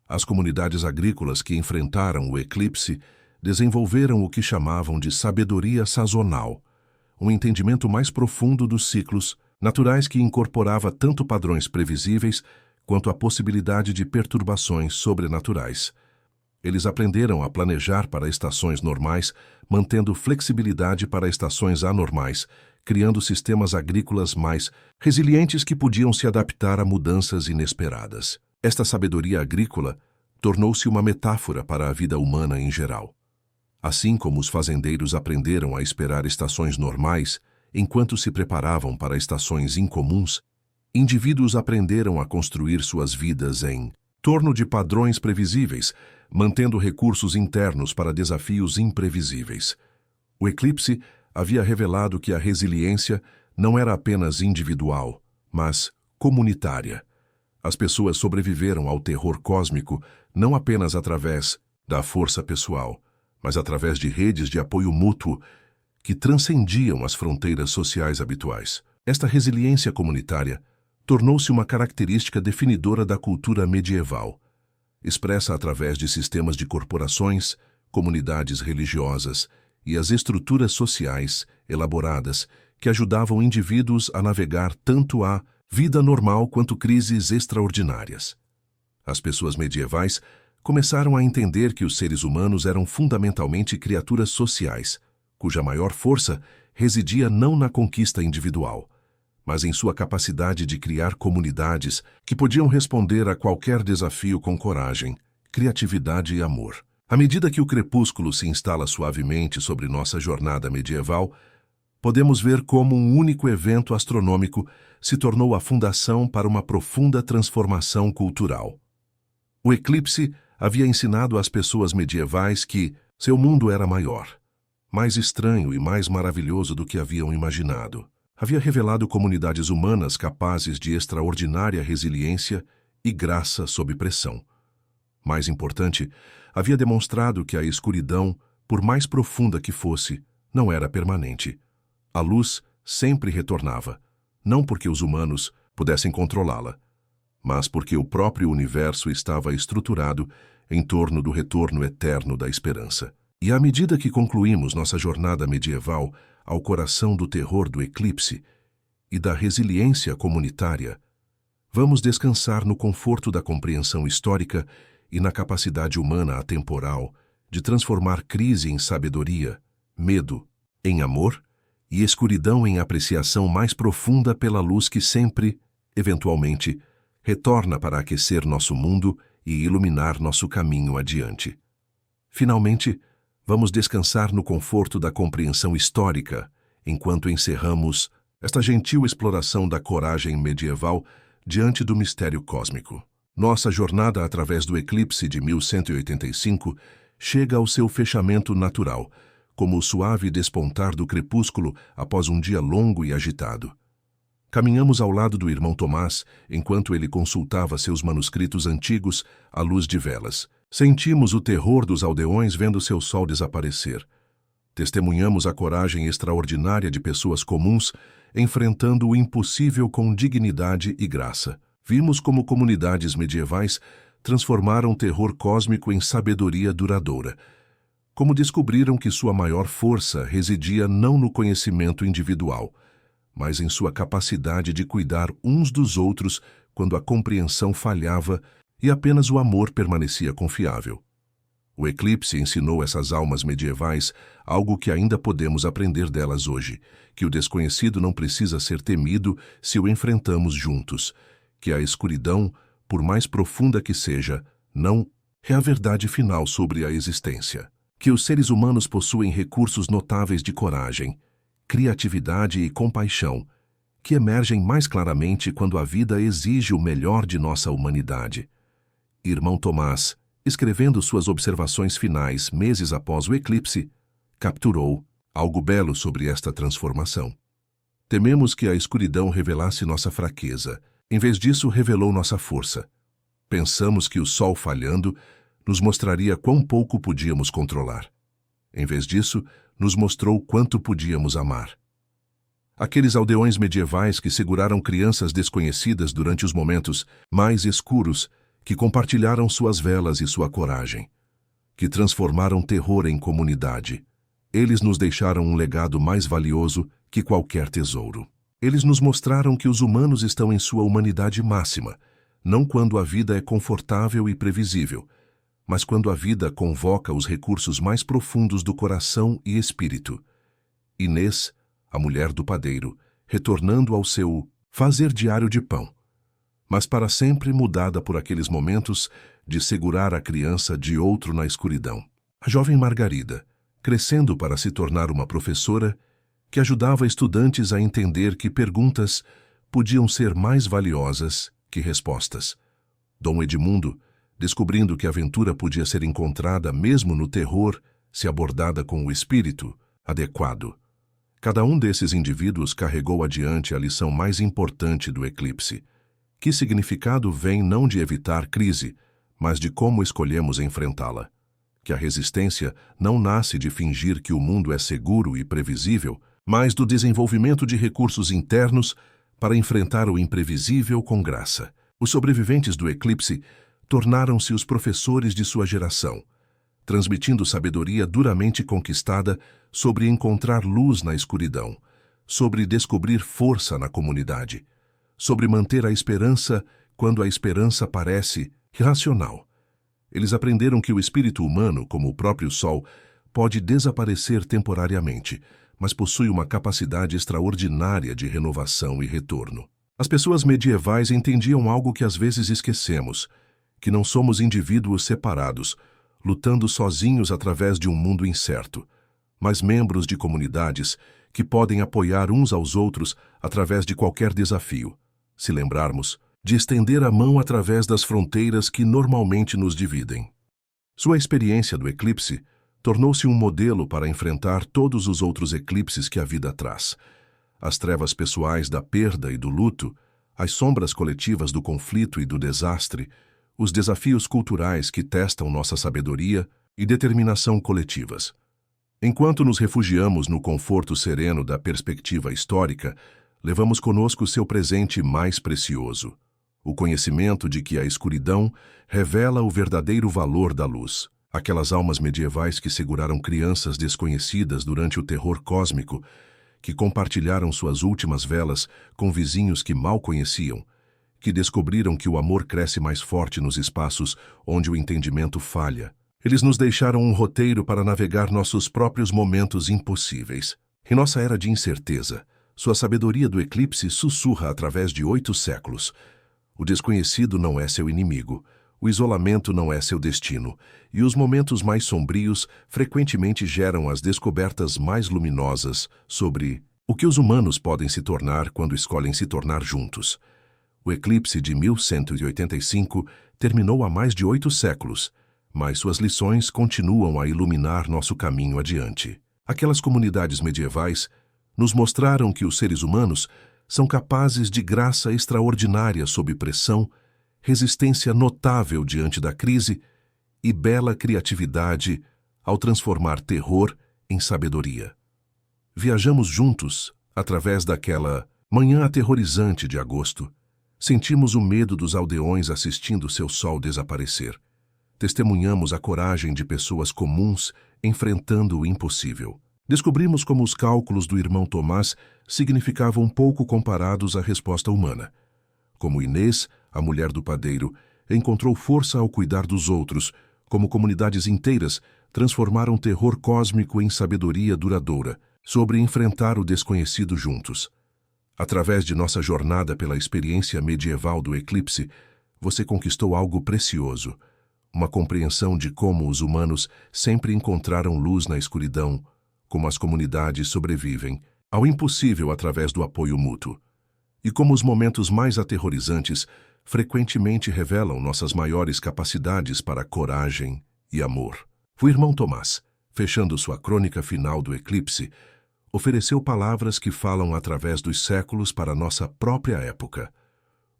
Speaker 1: As comunidades agrícolas que enfrentaram o eclipse desenvolveram o que chamavam de sabedoria sazonal, um entendimento mais profundo dos ciclos naturais que incorporava tanto padrões previsíveis quanto a possibilidade de perturbações sobrenaturais. Eles aprenderam a planejar para estações normais, mantendo flexibilidade para estações anormais, criando sistemas agrícolas mais resilientes que podiam se adaptar a mudanças inesperadas. Esta sabedoria agrícola tornou-se uma metáfora para a vida humana em geral. Assim como os fazendeiros aprenderam a esperar estações normais enquanto se preparavam para estações incomuns, indivíduos aprenderam a construir suas vidas em torno de padrões previsíveis, mantendo recursos internos para desafios imprevisíveis. O eclipse havia revelado que a resiliência não era apenas individual, mas comunitária. As pessoas sobreviveram ao terror cósmico não apenas através da força pessoal, mas através de redes de apoio mútuo que transcendiam as fronteiras sociais habituais. Esta resiliência comunitária tornou-se uma característica definidora da cultura medieval, expressa através de sistemas de corporações, comunidades religiosas e as estruturas sociais elaboradas que ajudavam indivíduos a navegar tanto a vida normal quanto crises extraordinárias. As pessoas medievais começaram a entender que os seres humanos eram fundamentalmente criaturas sociais, cuja maior força residia não na conquista individual, mas em sua capacidade de criar comunidades que podiam responder a qualquer desafio com coragem, criatividade e amor. À medida que o crepúsculo se instala suavemente sobre nossa jornada medieval, podemos ver como um único evento astronômico se tornou a fundação para uma profunda transformação cultural. O eclipse havia ensinado às pessoas medievais que seu mundo era maior, mais estranho e mais maravilhoso do que haviam imaginado. Havia revelado comunidades humanas capazes de extraordinária resiliência e graça sob pressão. Mais importante, havia demonstrado que a escuridão, por mais profunda que fosse, não era permanente. A luz sempre retornava, não porque os humanos pudessem controlá-la, mas porque o próprio universo estava estruturado em torno do retorno eterno da esperança. E à medida que concluímos nossa jornada medieval ao coração do terror do eclipse e da resiliência comunitária, vamos descansar no conforto da compreensão histórica e na capacidade humana atemporal de transformar crise em sabedoria, medo em amor e escuridão em apreciação mais profunda pela luz que sempre, eventualmente, retorna para aquecer nosso mundo e iluminar nosso caminho adiante. Finalmente, vamos descansar no conforto da compreensão histórica, enquanto encerramos esta gentil exploração da coragem medieval diante do mistério cósmico. Nossa jornada através do eclipse de 1185 chega ao seu fechamento natural, como o suave despontar do crepúsculo após um dia longo e agitado. Caminhamos ao lado do irmão Tomás, enquanto ele consultava seus manuscritos antigos à luz de velas. Sentimos o terror dos aldeões vendo seu sol desaparecer. Testemunhamos a coragem extraordinária de pessoas comuns, enfrentando o impossível com dignidade e graça. Vimos como comunidades medievais transformaram o terror cósmico em sabedoria duradoura. Como descobriram que sua maior força residia não no conhecimento individual, mas em sua capacidade de cuidar uns dos outros quando a compreensão falhava e apenas o amor permanecia confiável. O eclipse ensinou essas almas medievais algo que ainda podemos aprender delas hoje, que o desconhecido não precisa ser temido se o enfrentamos juntos, que a escuridão, por mais profunda que seja, não é a verdade final sobre a existência, que os seres humanos possuem recursos notáveis de coragem, criatividade e compaixão, que emergem mais claramente quando a vida exige o melhor de nossa humanidade. Irmão Tomás, escrevendo suas observações finais meses após o eclipse, capturou algo belo sobre esta transformação. Tememos que a escuridão revelasse nossa fraqueza. Em vez disso, revelou nossa força. Pensamos que o sol falhando nos mostraria quão pouco podíamos controlar. Em vez disso, nos mostrou quanto podíamos amar. Aqueles aldeões medievais que seguraram crianças desconhecidas durante os momentos mais escuros, que compartilharam suas velas e sua coragem, que transformaram terror em comunidade. Eles nos deixaram um legado mais valioso que qualquer tesouro. Eles nos mostraram que os humanos estão em sua humanidade máxima, não quando a vida é confortável e previsível, mas quando a vida convoca os recursos mais profundos do coração e espírito. Inês, a mulher do padeiro, retornando ao seu fazer diário de pão, mas para sempre mudada por aqueles momentos de segurar a criança de outro na escuridão. A jovem Margarida, crescendo para se tornar uma professora, que ajudava estudantes a entender que perguntas podiam ser mais valiosas que respostas. Dom Edmundo, descobrindo que a aventura podia ser encontrada mesmo no terror, se abordada com o espírito adequado. Cada um desses indivíduos carregou adiante a lição mais importante do eclipse. Que significado vem não de evitar crise, mas de como escolhemos enfrentá-la? Que a resistência não nasce de fingir que o mundo é seguro e previsível, mas do desenvolvimento de recursos internos para enfrentar o imprevisível com graça. Os sobreviventes do eclipse tornaram-se os professores de sua geração, transmitindo sabedoria duramente conquistada sobre encontrar luz na escuridão, sobre descobrir força na comunidade, sobre manter a esperança quando a esperança parece irracional. Eles aprenderam que o espírito humano, como o próprio sol, pode desaparecer temporariamente, mas possui uma capacidade extraordinária de renovação e retorno. As pessoas medievais entendiam algo que às vezes esquecemos, que não somos indivíduos separados, lutando sozinhos através de um mundo incerto, mas membros de comunidades que podem apoiar uns aos outros através de qualquer desafio. Se lembrarmos de estender a mão através das fronteiras que normalmente nos dividem. Sua experiência do eclipse tornou-se um modelo para enfrentar todos os outros eclipses que a vida traz. As trevas pessoais da perda e do luto, as sombras coletivas do conflito e do desastre, os desafios culturais que testam nossa sabedoria e determinação coletivas. Enquanto nos refugiamos no conforto sereno da perspectiva histórica, levamos conosco seu presente mais precioso, o conhecimento de que a escuridão revela o verdadeiro valor da luz. Aquelas almas medievais que seguraram crianças desconhecidas durante o terror cósmico, que compartilharam suas últimas velas com vizinhos que mal conheciam, que descobriram que o amor cresce mais forte nos espaços onde o entendimento falha. Eles nos deixaram um roteiro para navegar nossos próprios momentos impossíveis. Em nossa era de incerteza, sua sabedoria do eclipse sussurra através de 8 séculos. O desconhecido não é seu inimigo, o isolamento não é seu destino, e os momentos mais sombrios frequentemente geram as descobertas mais luminosas sobre o que os humanos podem se tornar quando escolhem se tornar juntos. O eclipse de 1185 terminou há mais de 8 séculos, mas suas lições continuam a iluminar nosso caminho adiante. Aquelas comunidades medievais nos mostraram que os seres humanos são capazes de graça extraordinária sob pressão, resistência notável diante da crise e bela criatividade ao transformar terror em sabedoria. Viajamos juntos através daquela manhã aterrorizante de agosto. Sentimos o medo dos aldeões assistindo seu sol desaparecer. Testemunhamos a coragem de pessoas comuns enfrentando o impossível. Descobrimos como os cálculos do irmão Tomás significavam pouco comparados à resposta humana. Como Inês, a mulher do padeiro, encontrou força ao cuidar dos outros, como comunidades inteiras transformaram terror cósmico em sabedoria duradoura, sobre enfrentar o desconhecido juntos. Através de nossa jornada pela experiência medieval do eclipse, você conquistou algo precioso, uma compreensão de como os humanos sempre encontraram luz na escuridão, como as comunidades sobrevivem ao impossível através do apoio mútuo, e como os momentos mais aterrorizantes frequentemente revelam nossas maiores capacidades para coragem e amor. O irmão Tomás, fechando sua crônica final do eclipse, ofereceu palavras que falam através dos séculos para nossa própria época.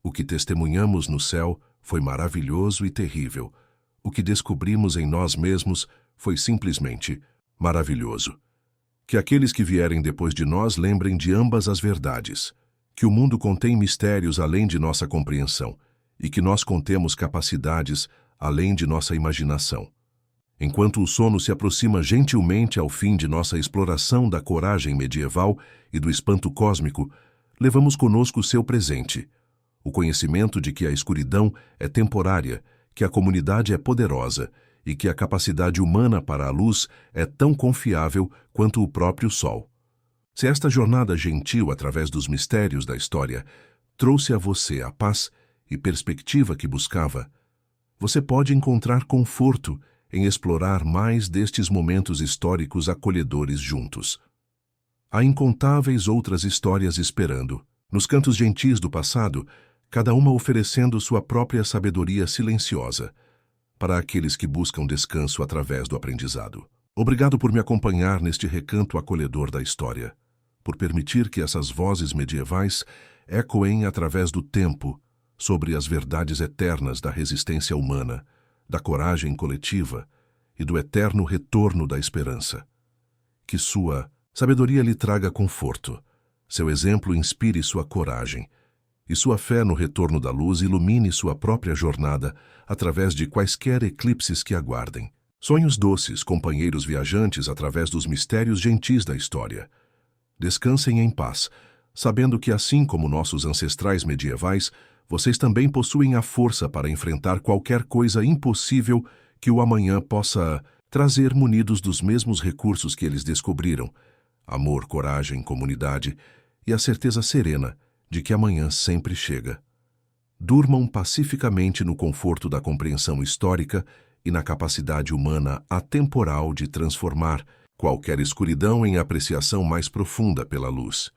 Speaker 1: O que testemunhamos no céu foi maravilhoso e terrível. O que descobrimos em nós mesmos foi simplesmente maravilhoso. Que aqueles que vierem depois de nós lembrem de ambas as verdades, que o mundo contém mistérios além de nossa compreensão e que nós contemos capacidades além de nossa imaginação. Enquanto o sono se aproxima gentilmente ao fim de nossa exploração da coragem medieval e do espanto cósmico, levamos conosco o seu presente, o conhecimento de que a escuridão é temporária, que a comunidade é poderosa e que a capacidade humana para a luz é tão confiável quanto o próprio sol. Se esta jornada gentil através dos mistérios da história trouxe a você a paz e perspectiva que buscava, você pode encontrar conforto em explorar mais destes momentos históricos acolhedores juntos. Há incontáveis outras histórias esperando, nos cantos gentis do passado, cada uma oferecendo sua própria sabedoria silenciosa, para aqueles que buscam descanso através do aprendizado. Obrigado por me acompanhar neste recanto acolhedor da história, por permitir que essas vozes medievais ecoem através do tempo sobre as verdades eternas da resistência humana, da coragem coletiva e do eterno retorno da esperança. Que sua sabedoria lhe traga conforto, seu exemplo inspire sua coragem, e sua fé no retorno da luz ilumine sua própria jornada através de quaisquer eclipses que aguardem. Sonhos doces, companheiros viajantes através dos mistérios gentis da história. Descansem em paz, sabendo que assim como nossos ancestrais medievais, vocês também possuem a força para enfrentar qualquer coisa impossível que o amanhã possa trazer munidos dos mesmos recursos que eles descobriram: amor, coragem, comunidade e a certeza serena de que amanhã sempre chega. Durmam pacificamente no conforto da compreensão histórica e na capacidade humana atemporal de transformar qualquer escuridão em apreciação mais profunda pela luz.